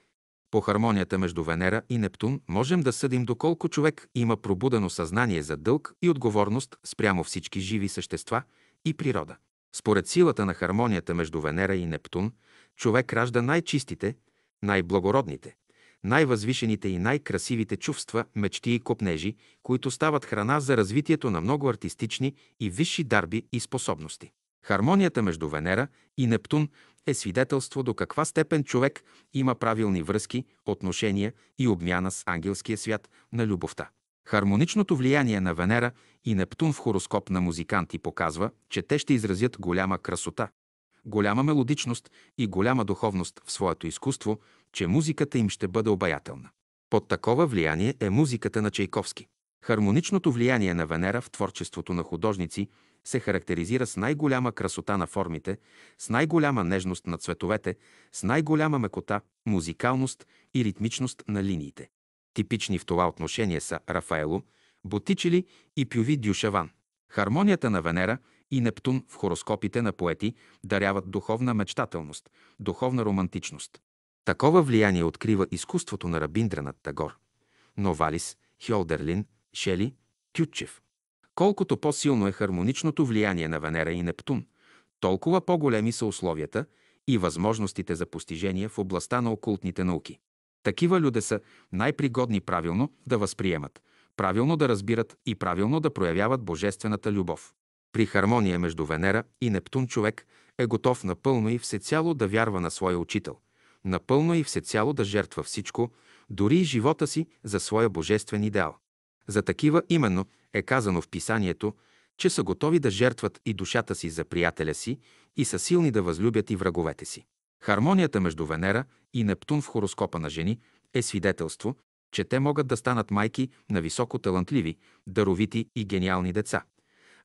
По хармонията между Венера и Нептун можем да съдим доколко човек има пробудено съзнание за дълг и отговорност спрямо всички живи същества и природа. Според силата на хармонията между Венера и Нептун, човек ражда най-чистите, най-благородните, най-възвишените и най-красивите чувства, мечти и копнежи, които стават храна за развитието на много артистични и висши дарби и способности. Хармонията между Венера и Нептун е свидетелство до каква степен човек има правилни връзки, отношения и обмяна с ангелския свят на любовта. Хармоничното влияние на Венера и Нептун в хороскоп на музиканти показва, че те ще изразят голяма красота, голяма мелодичност и голяма духовност в своето изкуство, че музиката им ще бъде обаятелна. Под такова влияние е музиката на Чайковски. Хармоничното влияние на Венера в творчеството на художници се характеризира с най-голяма красота на формите, с най-голяма нежност на цветовете, с най-голяма мекота, музикалност и ритмичност на линиите. Типични в това отношение са Рафаело, Ботичели и Пюви Дюшаван. Хармонията на Венера и Нептун в хороскопите на поети даряват духовна мечтателност, духовна романтичност. Такова влияние открива изкуството на Рабиндранат Тагор, Новалис, Хьолдерлин, Шели, Тютчев. Колкото по-силно е хармоничното влияние на Венера и Нептун, толкова по-големи са условията и възможностите за постижение в областта на окултните науки. Такива люди са най-пригодни правилно да възприемат, правилно да разбират и правилно да проявяват божествената любов. При хармония между Венера и Нептун човек е готов напълно и всецяло да вярва на своя учител, напълно и всецяло да жертва всичко, дори и живота си за своя божествен идеал. За такива именно е казано в писанието, че са готови да жертват и душата си за приятеля си и са силни да възлюбят и враговете си. Хармонията между Венера и Нептун в хороскопа на жени е свидетелство, че те могат да станат майки на високо талантливи, даровити и гениални деца,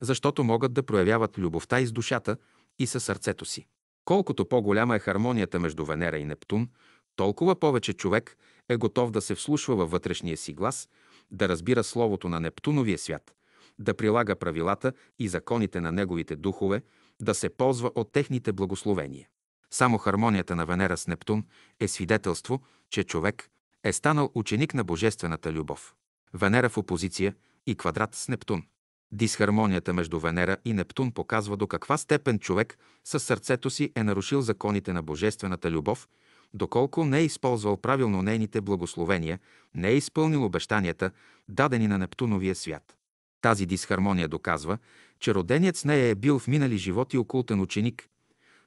защото могат да проявяват любовта и с душата, и със сърцето си. Колкото по-голяма е хармонията между Венера и Нептун, толкова повече човек е готов да се вслушва във вътрешния си глас, да разбира словото на Нептуновия свят, да прилага правилата и законите на неговите духове, да се ползва от техните благословения. Само хармонията на Венера с Нептун е свидетелство, че човек е станал ученик на божествената любов. Венера в опозиция и квадрат с Нептун. Дисхармонията между Венера и Нептун показва до каква степен човек със сърцето си е нарушил законите на божествената любов, доколко не е използвал правилно нейните благословения, не е изпълнил обещанията, дадени на Нептуновия свят. Тази дисхармония доказва, че роденият с нея е бил в минали животи окултен ученик,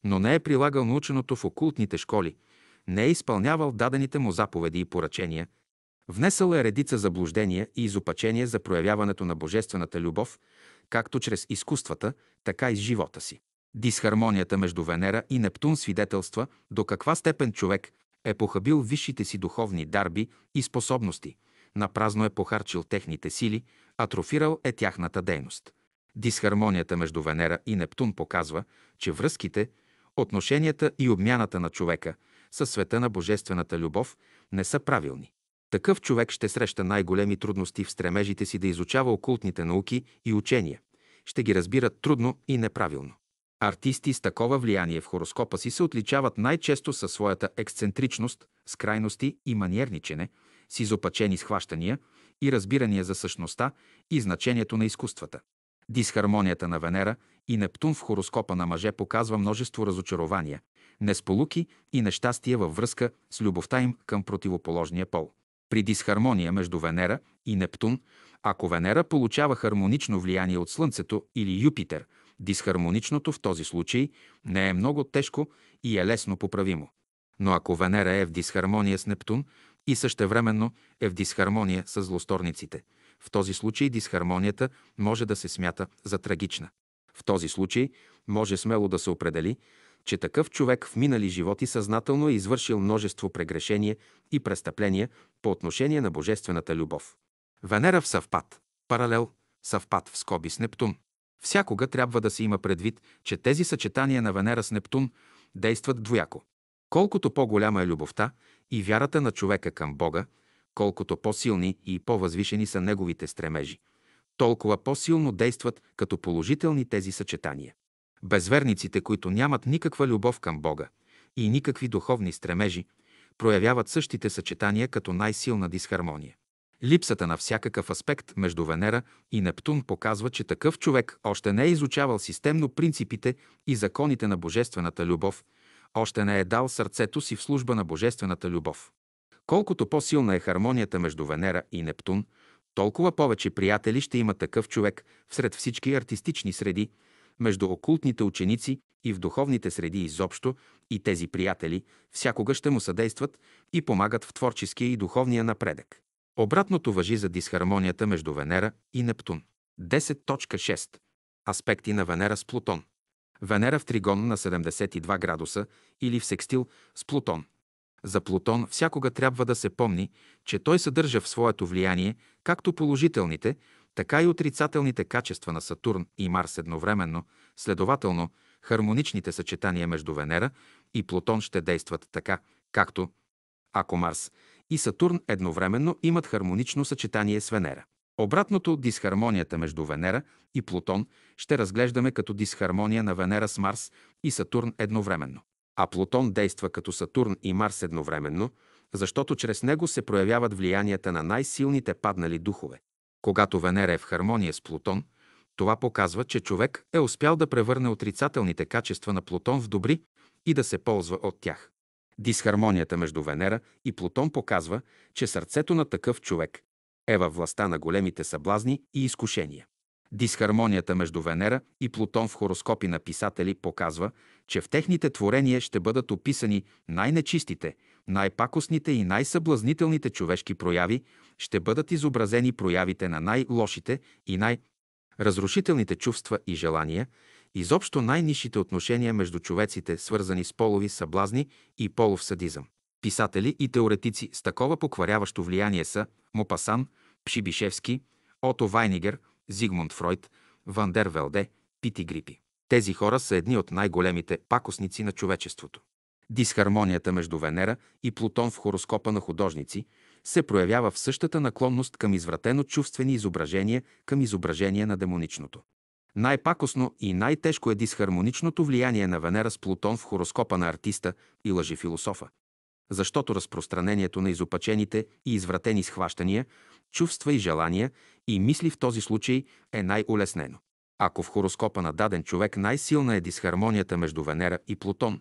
но не е прилагал наученото в окултните школи, не е изпълнявал дадените му заповеди и поръчения, внесъл е редица заблуждения и изопачения за проявяването на божествената любов, както чрез изкуствата, така и с живота си. Дисхармонията между Венера и Нептун свидетелства до каква степен човек е похабил висшите си духовни дарби и способности, напразно е похарчил техните сили, атрофирал е тяхната дейност. Дисхармонията между Венера и Нептун показва, че връзките, отношенията и обмяната на човека със света на божествената любов не са правилни. Такъв човек ще среща най-големи трудности в стремежите си да изучава окултните науки и учения. Ще ги разбира трудно и неправилно. Артисти с такова влияние в хороскопа си се отличават най-често със своята ексцентричност, с крайности и маниерничене, с изопачени схващания и разбирания за същността и значението на изкуствата. Дисхармонията на Венера и Нептун в хороскопа на мъже показва множество разочарования, несполуки и нещастия във връзка с любовта им към противоположния пол. При дисхармония между Венера и Нептун, ако Венера получава хармонично влияние от Слънцето или Юпитер, Дисхармоничното в този случай не е много тежко и е лесно поправимо. Но ако Венера е в дисхармония с Нептун и същевременно е в дисхармония с злосторниците, в този случай дисхармонията може да се смята за трагична. В този случай може смело да се определи, че такъв човек в минали животи съзнателно е извършил множество прегрешения и престъпления по отношение на божествената любов. Венера в съвпад, паралел, съвпад в скоби с Нептун. Всякога трябва да се има предвид, че тези съчетания на Венера с Нептун действат двояко. Колкото по-голяма е любовта и вярата на човека към Бога, колкото по-силни и по-възвишени са неговите стремежи, толкова по-силно действат като положителни тези съчетания. Безверниците, които нямат никаква любов към Бога и никакви духовни стремежи, проявяват същите съчетания като най-силна дисхармония. Липсата на всякакъв аспект между Венера и Нептун показва, че такъв човек още не е изучавал системно принципите и законите на божествената любов, още не е дал сърцето си в служба на божествената любов. Колкото по-силна е хармонията между Венера и Нептун, толкова повече приятели ще има такъв човек всред всички артистични среди, между окултните ученици и в духовните среди изобщо, и тези приятели всякога ще му съдействат и помагат в творческия и духовния напредък. Обратното важи за дисхармонията между Венера и Нептун. 10.6. Аспекти на Венера с Плутон. Венера в тригон на 72 градуса или в секстил с Плутон. За Плутон всякога трябва да се помни, че той съдържа в своето влияние както положителните, така и отрицателните качества на Сатурн и Марс едновременно, следователно хармоничните съчетания между Венера и Плутон ще действат така, както ако Марс и Сатурн едновременно имат хармонично съчетание с Венера. Обратното от дисхармонията между Венера и Плутон ще разглеждаме като дисхармония на Венера с Марс и Сатурн едновременно. А Плутон действа като Сатурн и Марс едновременно, защото чрез него се проявяват влиянията на най-силните паднали духове. Когато Венера е в хармония с Плутон, това показва, че човек е успял да превърне отрицателните качества на Плутон в добри и да се ползва от тях. Дисхармонията между Венера и Плутон показва, че сърцето на такъв човек е във властта на големите съблазни и изкушения. Дисхармонията между Венера и Плутон в хороскопи на писатели показва, че в техните творения ще бъдат описани най-нечистите, най-пакостните и най-съблазнителните човешки прояви, ще бъдат изобразени проявите на най-лошите и най-разрушителните чувства и желания, изобщо най-нисшите отношения между човеците, свързани с полови съблазни и полов садизъм. Писатели и теоретици с такова покваряващо влияние са Мопасан, Пшибишевски, Ото Вайнигер, Зигмунд Фройд, Ван дер Велде, Пити Грипи. Тези хора са едни от най-големите пакостници на човечеството. Дисхармонията между Венера и Плутон в хороскопа на художници се проявява в същата наклонност към извратено чувствени изображения, към изображения на демоничното. Най-пакостно и най-тежко е дисхармоничното влияние на Венера с Плутон в хороскопа на артиста и лъжефилософа, защото разпространението на изопачените и извратени схващания, чувства и желания и мисли в този случай е най-улеснено. Ако в хороскопа на даден човек най-силна е дисхармонията между Венера и Плутон,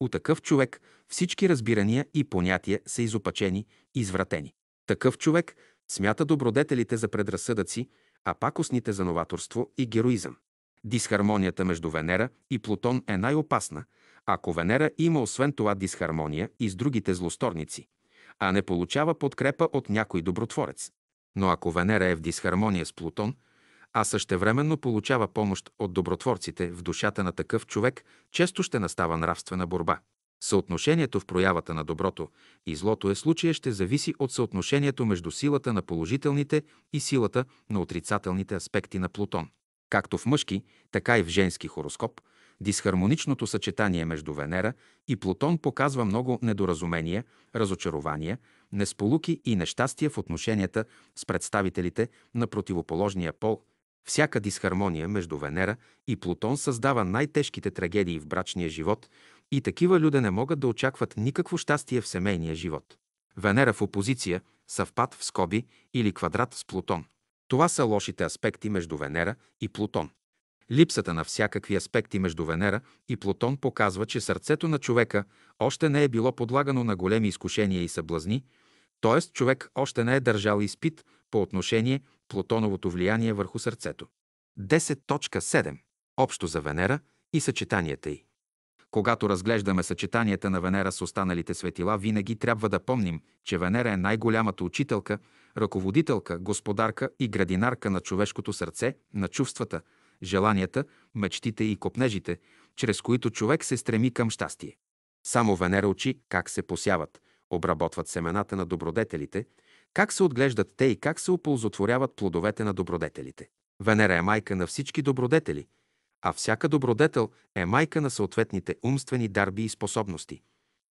у такъв човек всички разбирания и понятия са изопачени, извратени. Такъв човек смята добродетелите за предразсъдъци, а пакостните за новаторство и героизъм. Дисхармонията между Венера и Плутон е най-опасна, ако Венера има освен това дисхармония и с другите злосторници, а не получава подкрепа от някой добротворец. Но ако Венера е в дисхармония с Плутон, а същевременно получава помощ от добротворците, в душата на такъв човек често ще настава нравствена борба. Съотношението в проявата на доброто и злото случая ще зависи от съотношението между силата на положителните и силата на отрицателните аспекти на Плутон. Както в мъжки, така и в женски хороскоп, дисхармоничното съчетание между Венера и Плутон показва много недоразумения, разочарования, несполуки и нещастия в отношенията с представителите на противоположния пол. Всяка дисхармония между Венера и Плутон създава най-тежките трагедии в брачния живот и такива люди не могат да очакват никакво щастие в семейния живот. Венера в опозиция, съвпад в скоби или квадрат с Плутон. Това са лошите аспекти между Венера и Плутон. Липсата на всякакви аспекти между Венера и Плутон показва, че сърцето на човека още не е било подлагано на големи изкушения и съблазни, т.е. човек още не е държал изпит по отношение Плутоновото влияние върху сърцето. 10.7. Общо за Венера и съчетанията й. Когато разглеждаме съчетанията на Венера с останалите светила, винаги трябва да помним, че Венера е най-голямата учителка, ръководителка, господарка и градинарка на човешкото сърце, на чувствата, желанията, мечтите и копнежите, чрез които човек се стреми към щастие. Само Венера учи как се посяват, обработват семената на добродетелите, как се отглеждат те и как се оползотворяват плодовете на добродетелите. Венера е майка на всички добродетели, а всяка добродетел е майка на съответните умствени дарби и способности.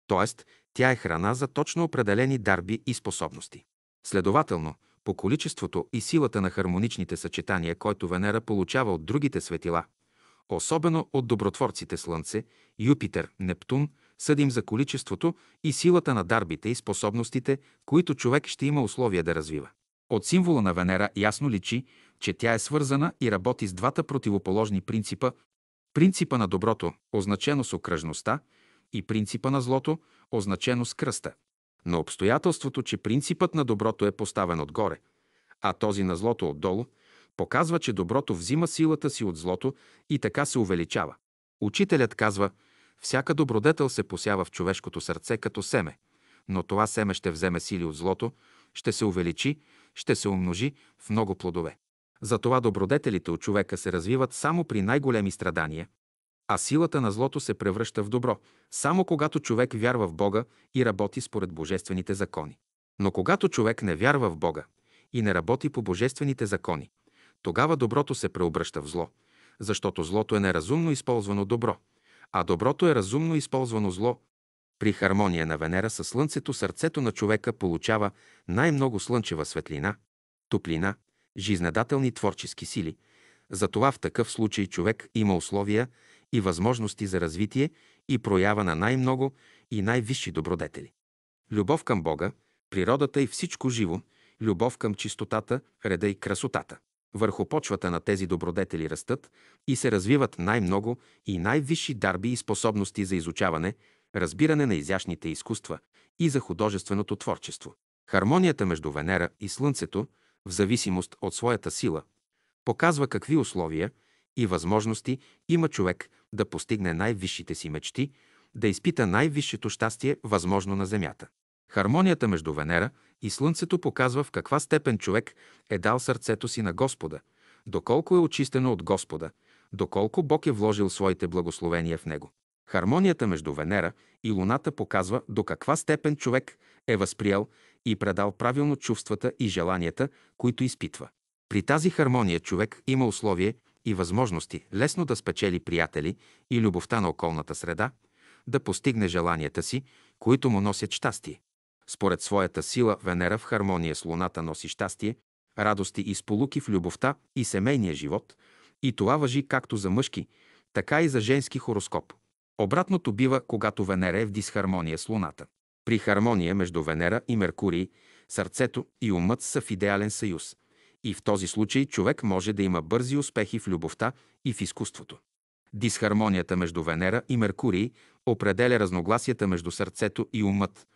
Тоест, тя е храна за точно определени дарби и способности. Следователно, по количеството и силата на хармоничните съчетания, който Венера получава от другите светила, особено от добротворците Слънце, Юпитер, Нептун, съдим за количеството и силата на дарбите и способностите, които човек ще има условия да развива. От символа на Венера ясно личи, че тя е свързана и работи с двата противоположни принципа: принципа на доброто, означено с окръжността, и принципа на злото, означено с кръста. Но обстоятелството, че принципът на доброто е поставен отгоре, а този на злото отдолу, показва, че доброто взима силата си от злото и така се увеличава. Учителят казва: всяка добродетел се посява в човешкото сърце като семе, но това семе ще вземе сили от злото, ще се увеличи, ще се умножи в много плодове. Затова добродетелите от човека се развиват само при най-големи страдания, а силата на злото се превръща в добро, само когато човек вярва в Бога и работи според божествените закони. Но когато човек не вярва в Бога и не работи по божествените закони, тогава доброто се преобръща в зло, защото злото е неразумно използвано добро, а доброто е разумно използвано зло. При хармония на Венера със Слънцето сърцето на човека получава най-много слънчева светлина, топлина, жизнедателни творчески сили. Затова в такъв случай човек има условия и възможности за развитие и проява на най-много и най-висши добродетели. Любов към Бога, природата и всичко живо, любов към чистотата, реда и красотата. Върху почвата на тези добродетели растат и се развиват най-много и най-висши дарби и способности за изучаване, разбиране на изящните изкуства и за художественото творчество. Хармонията между Венера и Слънцето, в зависимост от своята сила, показва какви условия и възможности има човек да постигне най-висшите си мечти, да изпита най-висшето щастие, възможно на Земята. Хармонията между Венера и Слънцето показва в каква степен човек е дал сърцето си на Господа, доколко е очистено от Господа, доколко Бог е вложил своите благословения в него. Хармонията между Венера и Луната показва до каква степен човек е възприел и предал правилно чувствата и желанията, които изпитва. При тази хармония човек има условие и възможности лесно да спечели приятели и любовта на околната среда, да постигне желанията си, които му носят щастие. Според своята сила Венера в хармония с Луната носи щастие, радости и сполуки в любовта и семейния живот, и това важи както за мъжки, така и за женски хороскоп. Обратното бива, когато Венера е в дисхармония с Луната. При хармония между Венера и Меркурий сърцето и умът са в идеален съюз, и в този случай човек може да има бързи успехи в любовта и в изкуството. Дисхармонията между Венера и Меркурий определя разногласията между сърцето и умът,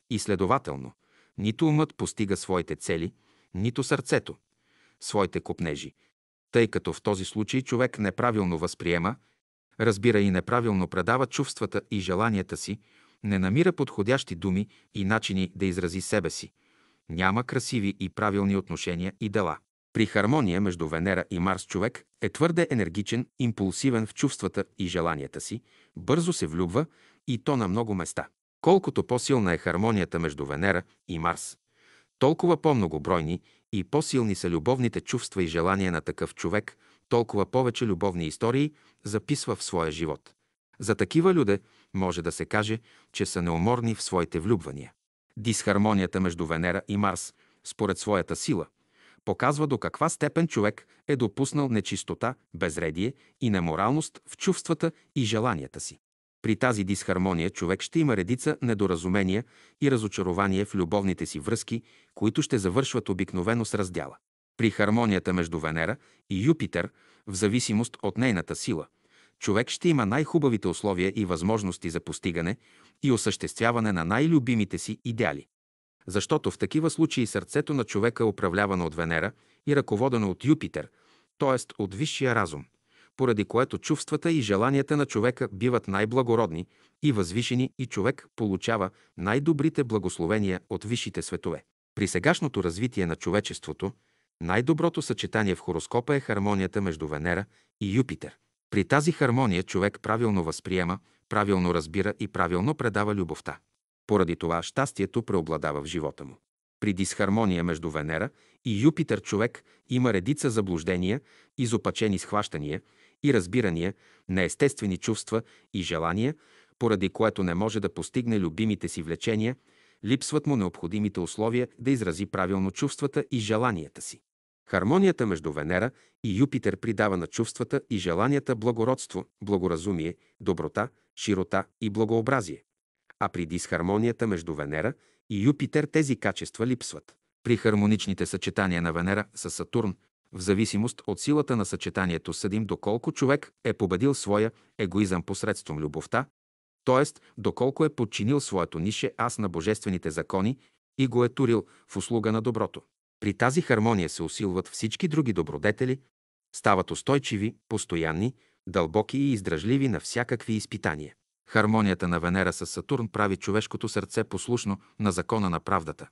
и следователно, нито умът постига своите цели, нито сърцето своите копнежи, тъй като в този случай човек неправилно възприема, разбира и неправилно предава чувствата и желанията си, не намира подходящи думи и начини да изрази себе си, няма красиви и правилни отношения и дела. При хармония между Венера и Марс човек е твърде енергичен, импулсивен в чувствата и желанията си, бързо се влюбва и то на много места. Колкото по-силна е хармонията между Венера и Марс, толкова по-многобройни и по-силни са любовните чувства и желания на такъв човек, толкова повече любовни истории записва в своя живот. За такива люде може да се каже, че са неуморни в своите влюбвания. Дисхармонията между Венера и Марс, според своята сила, показва до каква степен човек е допуснал нечистота, безредие и неморалност в чувствата и желанията си. При тази дисхармония човек ще има редица недоразумения и разочарование в любовните си връзки, които ще завършват обикновено с раздяла. При хармонията между Венера и Юпитер, в зависимост от нейната сила, човек ще има най-хубавите условия и възможности за постигане и осъществяване на най-любимите си идеали. Защото в такива случаи сърцето на човека е управлявано от Венера и ръководено от Юпитер, т.е. от висшия разум, поради което чувствата и желанията на човека биват най-благородни и възвишени и човек получава най-добрите благословения от висшите светове. При сегашното развитие на човечеството най-доброто съчетание в хороскопа е хармонията между Венера и Юпитер. При тази хармония човек правилно възприема, правилно разбира и правилно предава любовта. Поради това щастието преобладава в живота му. При дисхармония между Венера и Юпитер човек има редица заблуждения, изопачени схващания и разбирания, неестествени чувства и желания, поради което не може да постигне любимите си влечения, липсват му необходимите условия да изрази правилно чувствата и желанията си. Хармонията между Венера и Юпитер придава на чувствата и желанията благородство, благоразумие, доброта, широта и благообразие. А при дисхармонията между Венера и Юпитер тези качества липсват. При хармоничните съчетания на Венера с Сатурн, в зависимост от силата на съчетанието съдим доколко човек е победил своя егоизъм посредством любовта, т.е. доколко е подчинил своето нише аз на божествените закони и го е турил в услуга на доброто. При тази хармония се усилват всички други добродетели, стават устойчиви, постоянни, дълбоки и издръжливи на всякакви изпитания. Хармонията на Венера с Сатурн прави човешкото сърце послушно на закона на правдата,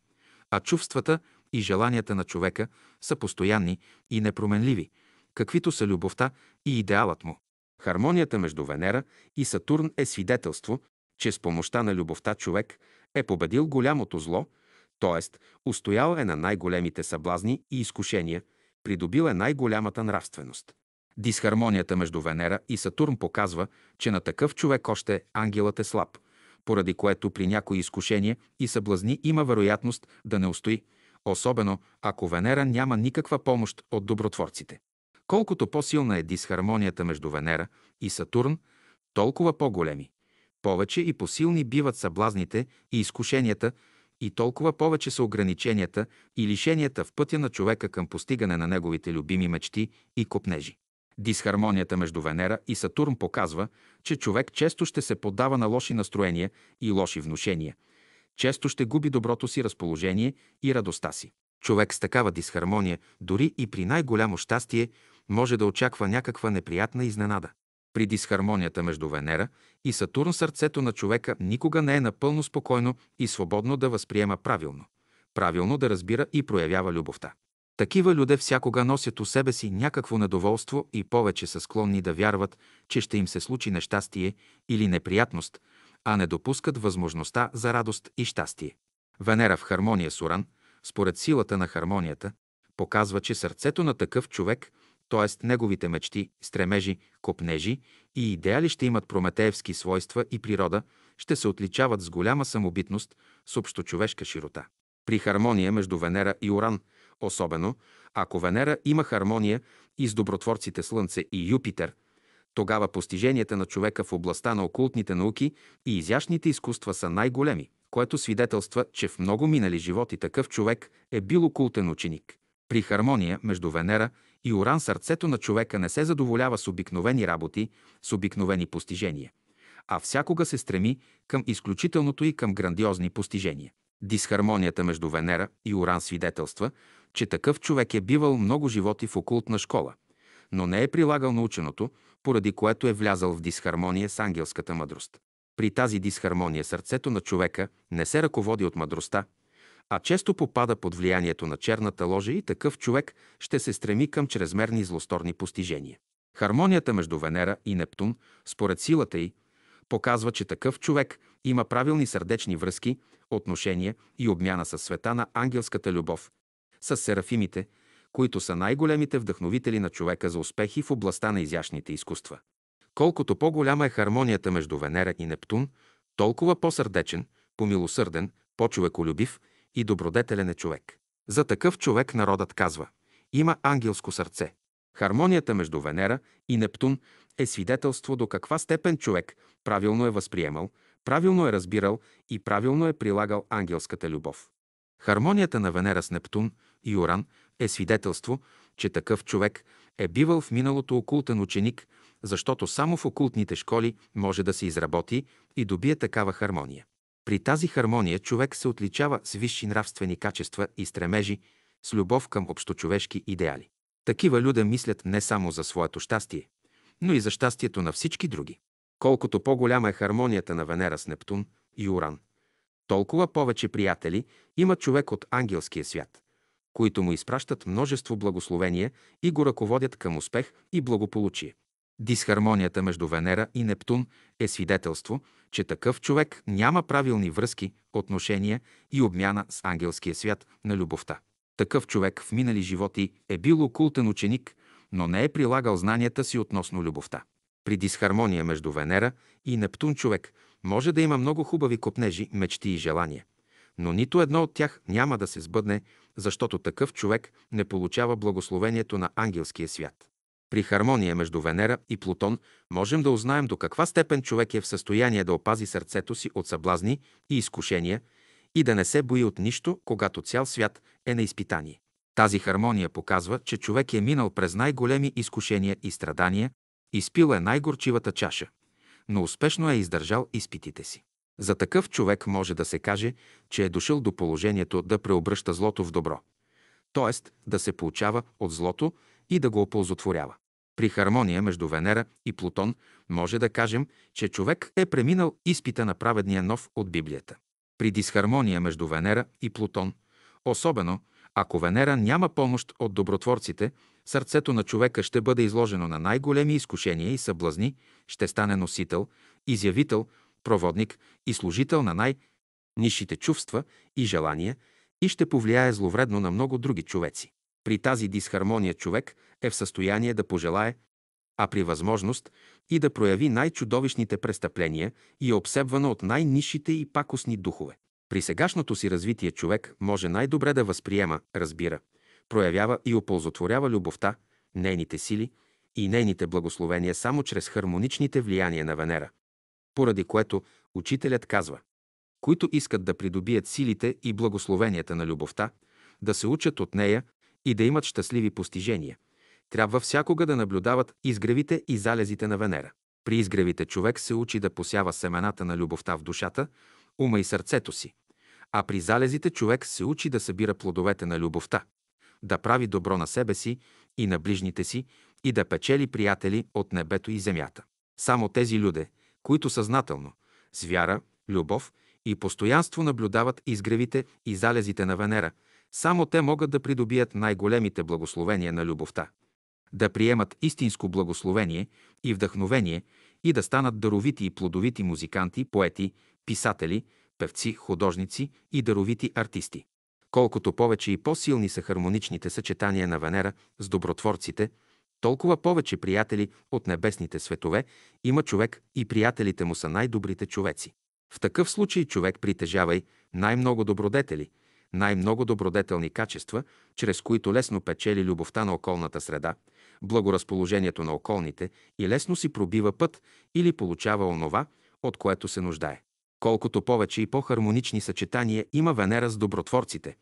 а чувствата и желанията на човека са постоянни и непроменливи, каквито са любовта и идеалът му. Хармонията между Венера и Сатурн е свидетелство, че с помощта на любовта човек е победил голямото зло, т.е. устоял е на най-големите съблазни и изкушения, придобил е най-голямата нравственост. Дисхармонията между Венера и Сатурн показва, че на такъв човек още ангелът е слаб, поради което при някои изкушения и съблазни има вероятност да не устои, особено ако Венера няма никаква помощ от добротворците. Колкото по-силна е дисхармонията между Венера и Сатурн, толкова по-големи, повече и по-силни биват съблазните и изкушенията, и толкова повече са ограниченията и лишенията в пътя на човека към постигане на неговите любими мечти и копнежи. Дисхармонията между Венера и Сатурн показва, че човек често ще се поддава на лоши настроения и лоши внушения, често ще губи доброто си разположение и радостта си. Човек с такава дисхармония, дори и при най-голямо щастие, може да очаква някаква неприятна изненада. При дисхармонията между Венера и Сатурн сърцето на човека никога не е напълно спокойно и свободно да възприема правилно да разбира и проявява любовта. Такива люде всякога носят у себе си някакво недоволство и повече са склонни да вярват, че ще им се случи нещастие или неприятност, а не допускат възможността за радост и щастие. Венера в хармония с Уран, според силата на хармонията, показва, че сърцето на такъв човек, т.е. неговите мечти, стремежи, копнежи и идеали ще имат прометеевски свойства и природа, ще се отличават с голяма самобитност, с общочовешка широта. При хармония между Венера и Уран, особено ако Венера има хармония и с добротворците Слънце и Юпитер, тогава постиженията на човека в областта на окултните науки и изящните изкуства са най-големи, което свидетелства, че в много минали животи такъв човек е бил окултен ученик. При хармония между Венера и Уран сърцето на човека не се задоволява с обикновени работи, с обикновени постижения, а всякога се стреми към изключителното и към грандиозни постижения. Дисхармонията между Венера и Уран свидетелства, че такъв човек е бивал много животи в окултна школа, но не е прилагал наученото, поради което е влязал в дисхармония с ангелската мъдрост. При тази дисхармония сърцето на човека не се ръководи от мъдростта, а често попада под влиянието на черната ложа и такъв човек ще се стреми към чрезмерни злосторни постижения. Хармонията между Венера и Нептун, според силата й, показва, че такъв човек има правилни сърдечни връзки, отношения и обмяна със света на ангелската любов, с серафимите, които са най-големите вдъхновители на човека за успехи в областта на изящните изкуства. Колкото по-голяма е хармонията между Венера и Нептун, толкова по-сърдечен, помилосърден, по-човеколюбив и добродетелен е човек. За такъв човек народът казва: има ангелско сърце. Хармонията между Венера и Нептун е свидетелство до каква степен човек правилно е възприемал, правилно е разбирал и правилно е прилагал ангелската любов. Хармонията на Венера с Нептун и Уран е свидетелство, че такъв човек е бивал в миналото окултен ученик, защото само в окултните школи може да се изработи и добие такава хармония. При тази хармония човек се отличава с висши нравствени качества и стремежи, с любов към общочовешки идеали. Такива люде мислят не само за своето щастие, но и за щастието на всички други. Колкото по-голяма е хармонията на Венера с Нептун и Уран, толкова повече приятели има човек от ангелския свят, които му изпращат множество благословения и го ръководят към успех и благополучие. Дисхармонията между Венера и Нептун е свидетелство, че такъв човек няма правилни връзки, отношения и обмяна с ангелския свят на любовта. Такъв човек в минали животи е бил окултен ученик, но не е прилагал знанията си относно любовта. При дисхармония между Венера и Нептун човек може да има много хубави копнежи, мечти и желания, но нито едно от тях няма да се сбъдне, защото такъв човек не получава благословението на ангелския свят. При хармония между Венера и Плутон можем да узнаем до каква степен човек е в състояние да опази сърцето си от съблазни и изкушения и да не се бои от нищо, когато цял свят е на изпитание. Тази хармония показва, че човек е минал през най-големи изкушения и страдания, изпил е най-горчивата чаша, но успешно е издържал изпитите си. За такъв човек може да се каже, че е дошъл до положението да преобръща злото в добро, т.е. да се получава от злото и да го оползотворява. При хармония между Венера и Плутон може да кажем, че човек е преминал изпита на праведния нов от Библията. При дисхармония между Венера и Плутон, особено ако Венера няма помощ от добротворците, сърцето на човека ще бъде изложено на най-големи изкушения и съблазни, ще стане носител, изявител, проводник и служител на най-нисшите чувства и желания и ще повлияе зловредно на много други човеци. При тази дисхармония човек е в състояние да пожелае, а при възможност и да прояви най-чудовищните престъпления и е обсебвано от най-нисшите и пакостни духове. При сегашното си развитие човек може най-добре да възприема, разбира, проявява и оползотворява любовта, нейните сили и нейните благословения само чрез хармоничните влияния на Венера, поради което учителят казва: които искат да придобият силите и благословенията на любовта, да се учат от нея и да имат щастливи постижения, трябва всякога да наблюдават изгревите и залезите на Венера. При изгревите човек се учи да посява семената на любовта в душата, ума и сърцето си, а при залезите човек се учи да събира плодовете на любовта, да прави добро на себе си и на ближните си и да печели приятели от небето и земята. Само тези люде, които съзнателно, с вяра, любов и постоянство наблюдават изгревите и залезите на Венера, само те могат да придобият най-големите благословения на любовта, да приемат истинско благословение и вдъхновение и да станат даровити и плодовити музиканти, поети, писатели, певци, художници и даровити артисти. Колкото повече и по-силни са хармоничните съчетания на Венера с добротворците, толкова повече приятели от небесните светове има човек и приятелите му са най-добрите човеци. В такъв случай човек притежава и най-много добродетели, най-много добродетелни качества, чрез които лесно печели любовта на околната среда, благоразположението на околните и лесно си пробива път или получава онова, от което се нуждае. Колкото повече и по-хармонични съчетания има Венера с добротворците,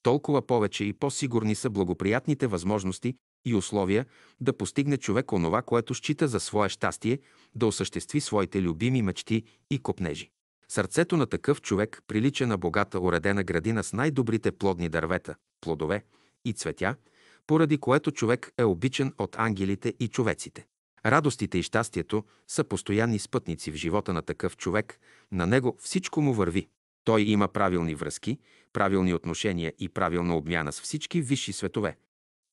толкова повече и по-сигурни са благоприятните възможности и условия да постигне човек онова, което счита за свое щастие, да осъществи своите любими мечти и копнежи. Сърцето на такъв човек прилича на богата уредена градина с най-добрите плодни дървета, плодове и цветя, поради което човек е обичан от ангелите и човеците. Радостите и щастието са постоянни спътници в живота на такъв човек, на него всичко му върви. Той има правилни връзки, правилни отношения и правилна обмяна с всички висши светове.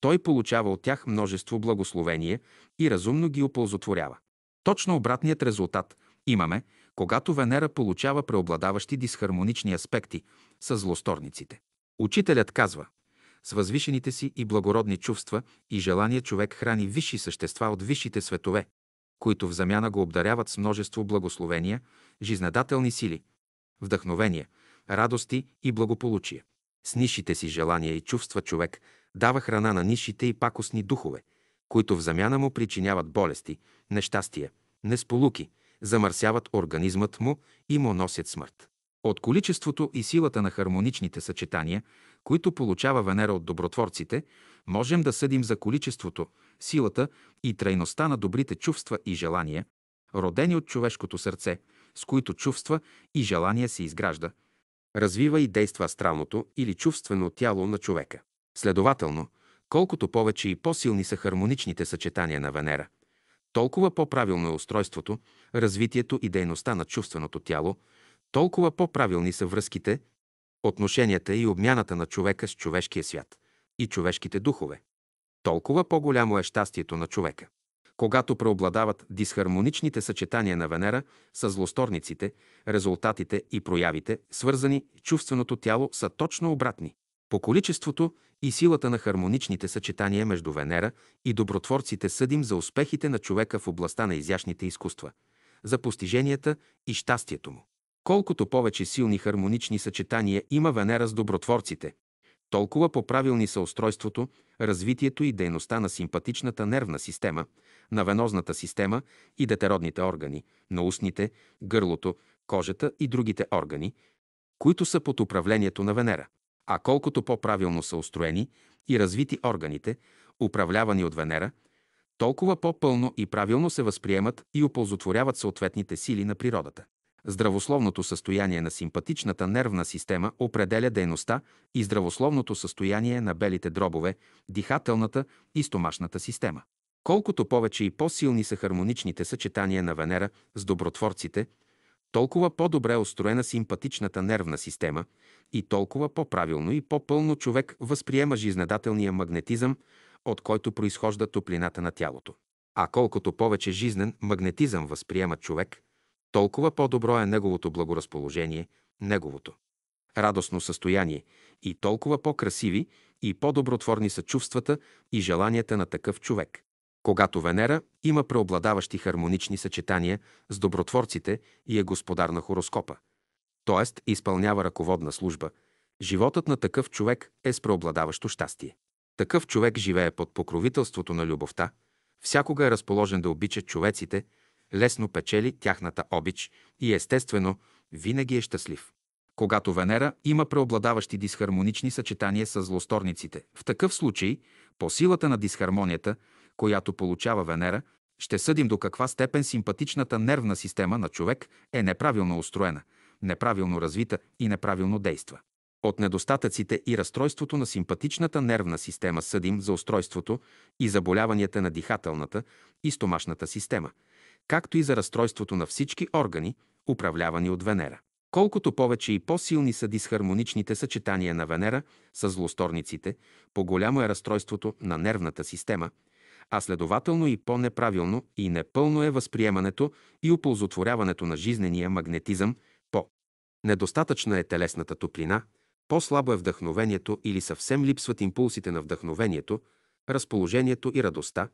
Той получава от тях множество благословения и разумно ги оползотворява. Точно обратният резултат имаме, когато Венера получава преобладаващи дисхармонични аспекти с злосторниците. Учителят казва: с възвишените си и благородни чувства и желания човек храни висши същества от висшите светове, които в замяна го обдаряват с множество благословения, жизнедателни сили, вдъхновения, радости и благополучие. С нисшите си желания и чувства човек дава храна на нисшите и пакостни духове, които в замяна му причиняват болести, нещастия, несполуки, замърсяват организмът му и му носят смърт. От количеството и силата на хармоничните съчетания, които получава Венера от добротворците, можем да съдим за количеството, силата и трайността на добрите чувства и желания, родени от човешкото сърце, с които чувства и желания се изгражда, развива и действа астралното или чувствено тяло на човека. Следователно, колкото повече и по-силни са хармоничните съчетания на Венера, толкова по-правилно е устройството, развитието и дейността на чувственото тяло, толкова по-правилни са връзките, отношенията и обмяната на човека с човешкия свят и човешките духове. Толкова по-голямо е щастието на човека. Когато преобладават дисхармоничните съчетания на Венера с злосторниците, резултатите и проявите, свързани с чувственото тяло, са точно обратни. По количеството и силата на хармоничните съчетания между Венера и добротворците съдим за успехите на човека в областта на изящните изкуства, за постиженията и щастието му. Колкото повече силни хармонични съчетания има Венера с добротворците, толкова по-правилни са устройството, развитието и дейността на симпатичната нервна система, на венозната система и детеродните органи, на устните, гърлото, кожата и другите органи, които са под управлението на Венера. А колкото по-правилно са устроени и развити органите, управлявани от Венера, толкова по-пълно и правилно се възприемат и оползотворяват съответните сили на природата. Здравословното състояние на симпатичната нервна система определя дейността и здравословното състояние на белите дробове, дихателната и стомашната система. Колкото повече и по-силни са хармоничните съчетания на Венера с добротворците, толкова по-добре устроена симпатичната нервна система и толкова по-правилно и по-пълно човек възприема жизнедателния магнетизъм, от който произхожда топлината на тялото. А колкото повече жизнен магнетизъм възприема човек, толкова по-добро е неговото благоразположение, неговото радостно състояние и толкова по-красиви и по-добротворни са чувствата и желанията на такъв човек. Когато Венера има преобладаващи хармонични съчетания с добротворците и е господар на хороскопа, т.е. изпълнява ръководна служба, животът на такъв човек е с преобладаващо щастие. Такъв човек живее под покровителството на любовта, всякога е разположен да обича човеците, лесно печели тяхната обич и естествено винаги е щастлив. Когато Венера има преобладаващи дисхармонични съчетания с злосторниците, в такъв случай, по силата на дисхармонията, която получава Венера, ще съдим до каква степен симпатичната нервна система на човек е неправилно устроена, неправилно развита и неправилно действа. От недостатъците и разстройството на симпатичната нервна система съдим за устройството и заболяванията на дихателната и стомашната система, както и за разстройството на всички органи, управлявани от Венера. Колкото повече и по-силни са дисхармоничните съчетания на Венера с злосторниците, по-голямо е разстройството на нервната система, а следователно и по-неправилно и непълно е възприемането и оползотворяването на жизнения магнетизъм, по-недостатъчна е телесната топлина, по-слабо е вдъхновението или съвсем липсват импулсите на вдъхновението, разположението и радостта,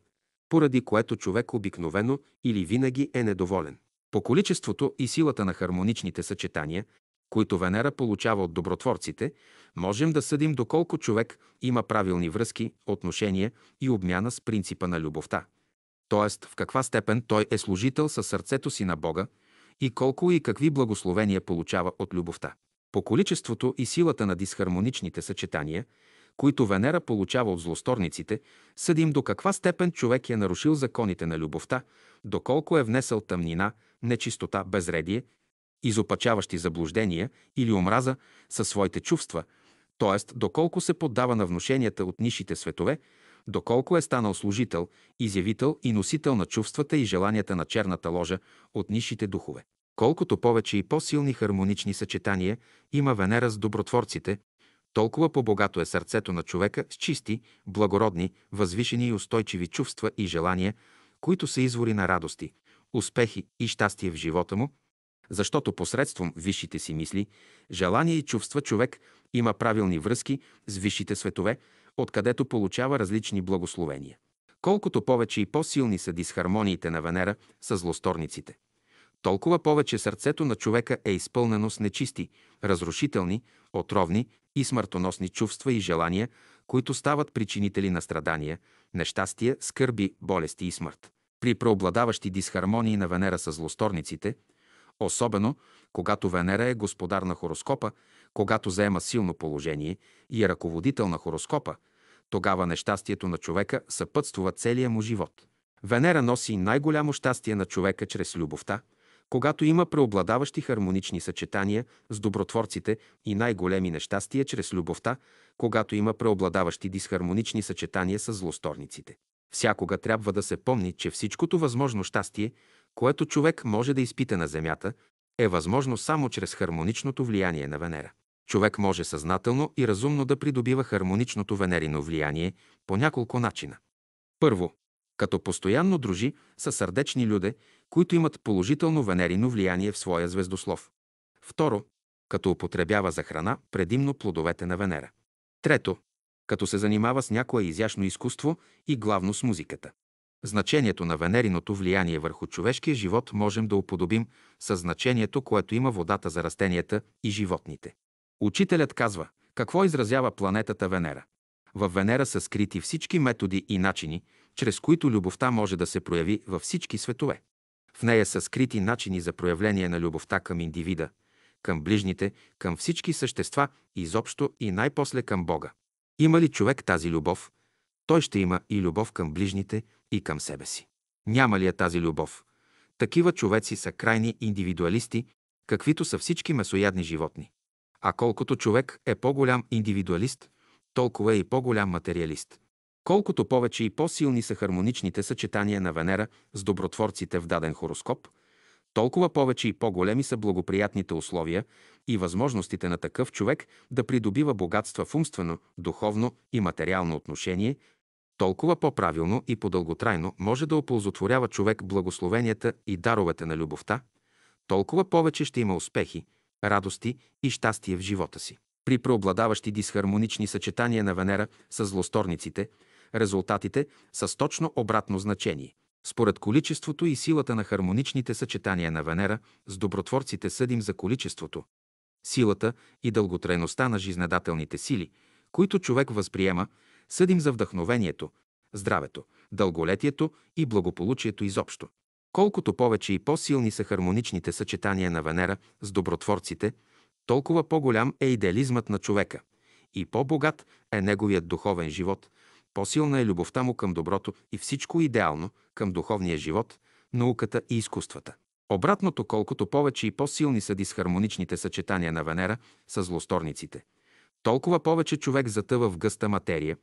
поради което човек обикновено или винаги е недоволен. По количеството и силата на хармоничните съчетания, които Венера получава от добротворците, можем да съдим доколко човек има правилни връзки, отношения и обмяна с принципа на любовта. Тоест, в каква степен той е служител със сърцето си на Бога и колко и какви благословения получава от любовта. По количеството и силата на дисхармоничните съчетания, които Венера получава от злосторниците, съдим до каква степен човек е нарушил законите на любовта, доколко е внесъл тъмнина, нечистота, безредие, изопачаващи заблуждения или омраза със своите чувства, т.е. доколко се поддава на внушенията от нисшите светове, доколко е станал служител, изявител и носител на чувствата и желанията на черната ложа от нисшите духове. Колкото повече и по-силни хармонични съчетания има Венера с добротворците, толкова по-богато е сърцето на човека с чисти, благородни, възвишени и устойчиви чувства и желания, които са извори на радости, успехи и щастие в живота му, защото посредством висшите си мисли, желания и чувства човек има правилни връзки с висшите светове, откъдето получава различни благословения. Колкото повече и по-силни са дисхармониите на Венера с злосторниците, толкова повече сърцето на човека е изпълнено с нечисти, разрушителни, отровни и смъртоносни чувства и желания, които стават причинители на страдания, нещастия, скърби, болести и смърт. При преобладаващи дисхармонии на Венера с злосторниците, особено когато Венера е господар на хороскопа, когато заема силно положение и е ръководител на хороскопа, тогава нещастието на човека съпътствува целия му живот. Венера носи най-голямо щастие на човека чрез любовта, когато има преобладаващи хармонични съчетания с добротворците и най-големи нещастия чрез любовта, когато има преобладаващи дисхармонични съчетания с злосторниците. Всякога трябва да се помни, че всичкото възможно щастие, което човек може да изпита на Земята, е възможно само чрез хармоничното влияние на Венера. Човек може съзнателно и разумно да придобива хармоничното венерино влияние по няколко начина. Първо, като постоянно дружи с сърдечни люде, които имат положително венерино влияние в своя звездослов. Второ, като употребява за храна предимно плодовете на Венера. Трето, като се занимава с някое изящно изкуство и главно с музиката. Значението на венериното влияние върху човешкия живот можем да уподобим с значението, което има водата за растенията и животните. Учителят казва, какво изразява планетата Венера. В Венера са скрити всички методи и начини, чрез които любовта може да се прояви във всички светове. В нея са скрити начини за проявление на любовта към индивида, към ближните, към всички същества, изобщо и най-после към Бога. Има ли човек тази любов, той ще има и любов към ближните и към себе си. Няма ли е тази любов? Такива човеци са крайни индивидуалисти, каквито са всички месоядни животни. А колкото човек е по-голям индивидуалист, толкова е и по-голям материалист. Колкото повече и по-силни са хармоничните съчетания на Венера с добротворците в даден хороскоп, толкова повече и по-големи са благоприятните условия и възможностите на такъв човек да придобива богатства в умствено, духовно и материално отношение, толкова по-правилно и по-дълготрайно може да оползотворява човек благословенията и даровете на любовта, толкова повече ще има успехи, радости и щастие в живота си. При преобладаващи дисхармонични съчетания на Венера с злосторниците, резултатите са с точно обратно значение. Според количеството и силата на хармоничните съчетания на Венера с добротворците съдим за количеството, силата и дълготрайността на жизнедателните сили, които човек възприема, съдим за вдъхновението, здравето, дълголетието и благополучието изобщо. Колкото повече и по-силни са хармоничните съчетания на Венера с добротворците, толкова по-голям е идеализмът на човека и по-богат е неговият духовен живот, по-силна е любовта му към доброто и всичко идеално към духовния живот, науката и изкуствата. Обратното, колкото повече и по-силни са дисхармоничните съчетания на Венера с злосторниците, толкова повече човек затъва в гъста материя,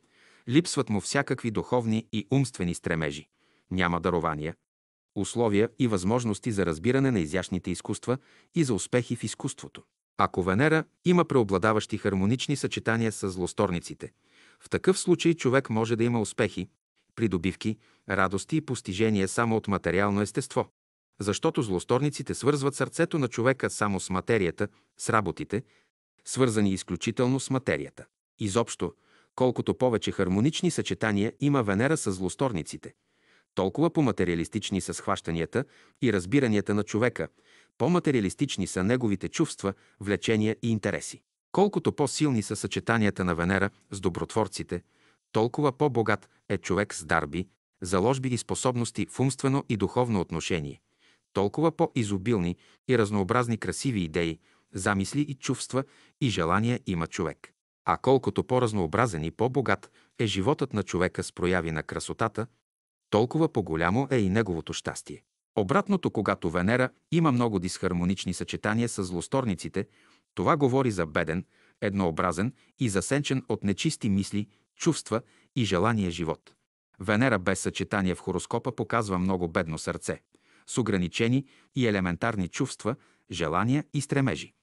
липсват му всякакви духовни и умствени стремежи, няма дарования, условия и възможности за разбиране на изящните изкуства и за успехи в изкуството. Ако Венера има преобладаващи хармонични съчетания с злосторниците, в такъв случай човек може да има успехи, придобивки, радости и постижения само от материално естество, защото злосторниците свързват сърцето на човека само с материята, с работите, свързани изключително с материята. Изобщо, колкото повече хармонични съчетания има Венера с злосторниците, толкова по-материалистични са схващанията и разбиранията на човека, по-материалистични са неговите чувства, влечения и интереси. Колкото по-силни са съчетанията на Венера с добротворците, толкова по-богат е човек с дарби, заложби и способности в умствено и духовно отношение, толкова по-изобилни и разнообразни красиви идеи, замисли и чувства и желания има човек. А колкото по-разнообразен и по-богат е животът на човека с прояви на красотата, толкова по-голямо е и неговото щастие. Обратното, когато Венера има много дисхармонични съчетания с злосторниците, това говори за беден, еднообразен и засенчен от нечисти мисли, чувства и желания живот. Венера без съчетание в хороскопа показва много бедно сърце, с ограничени и елементарни чувства, желания и стремежи.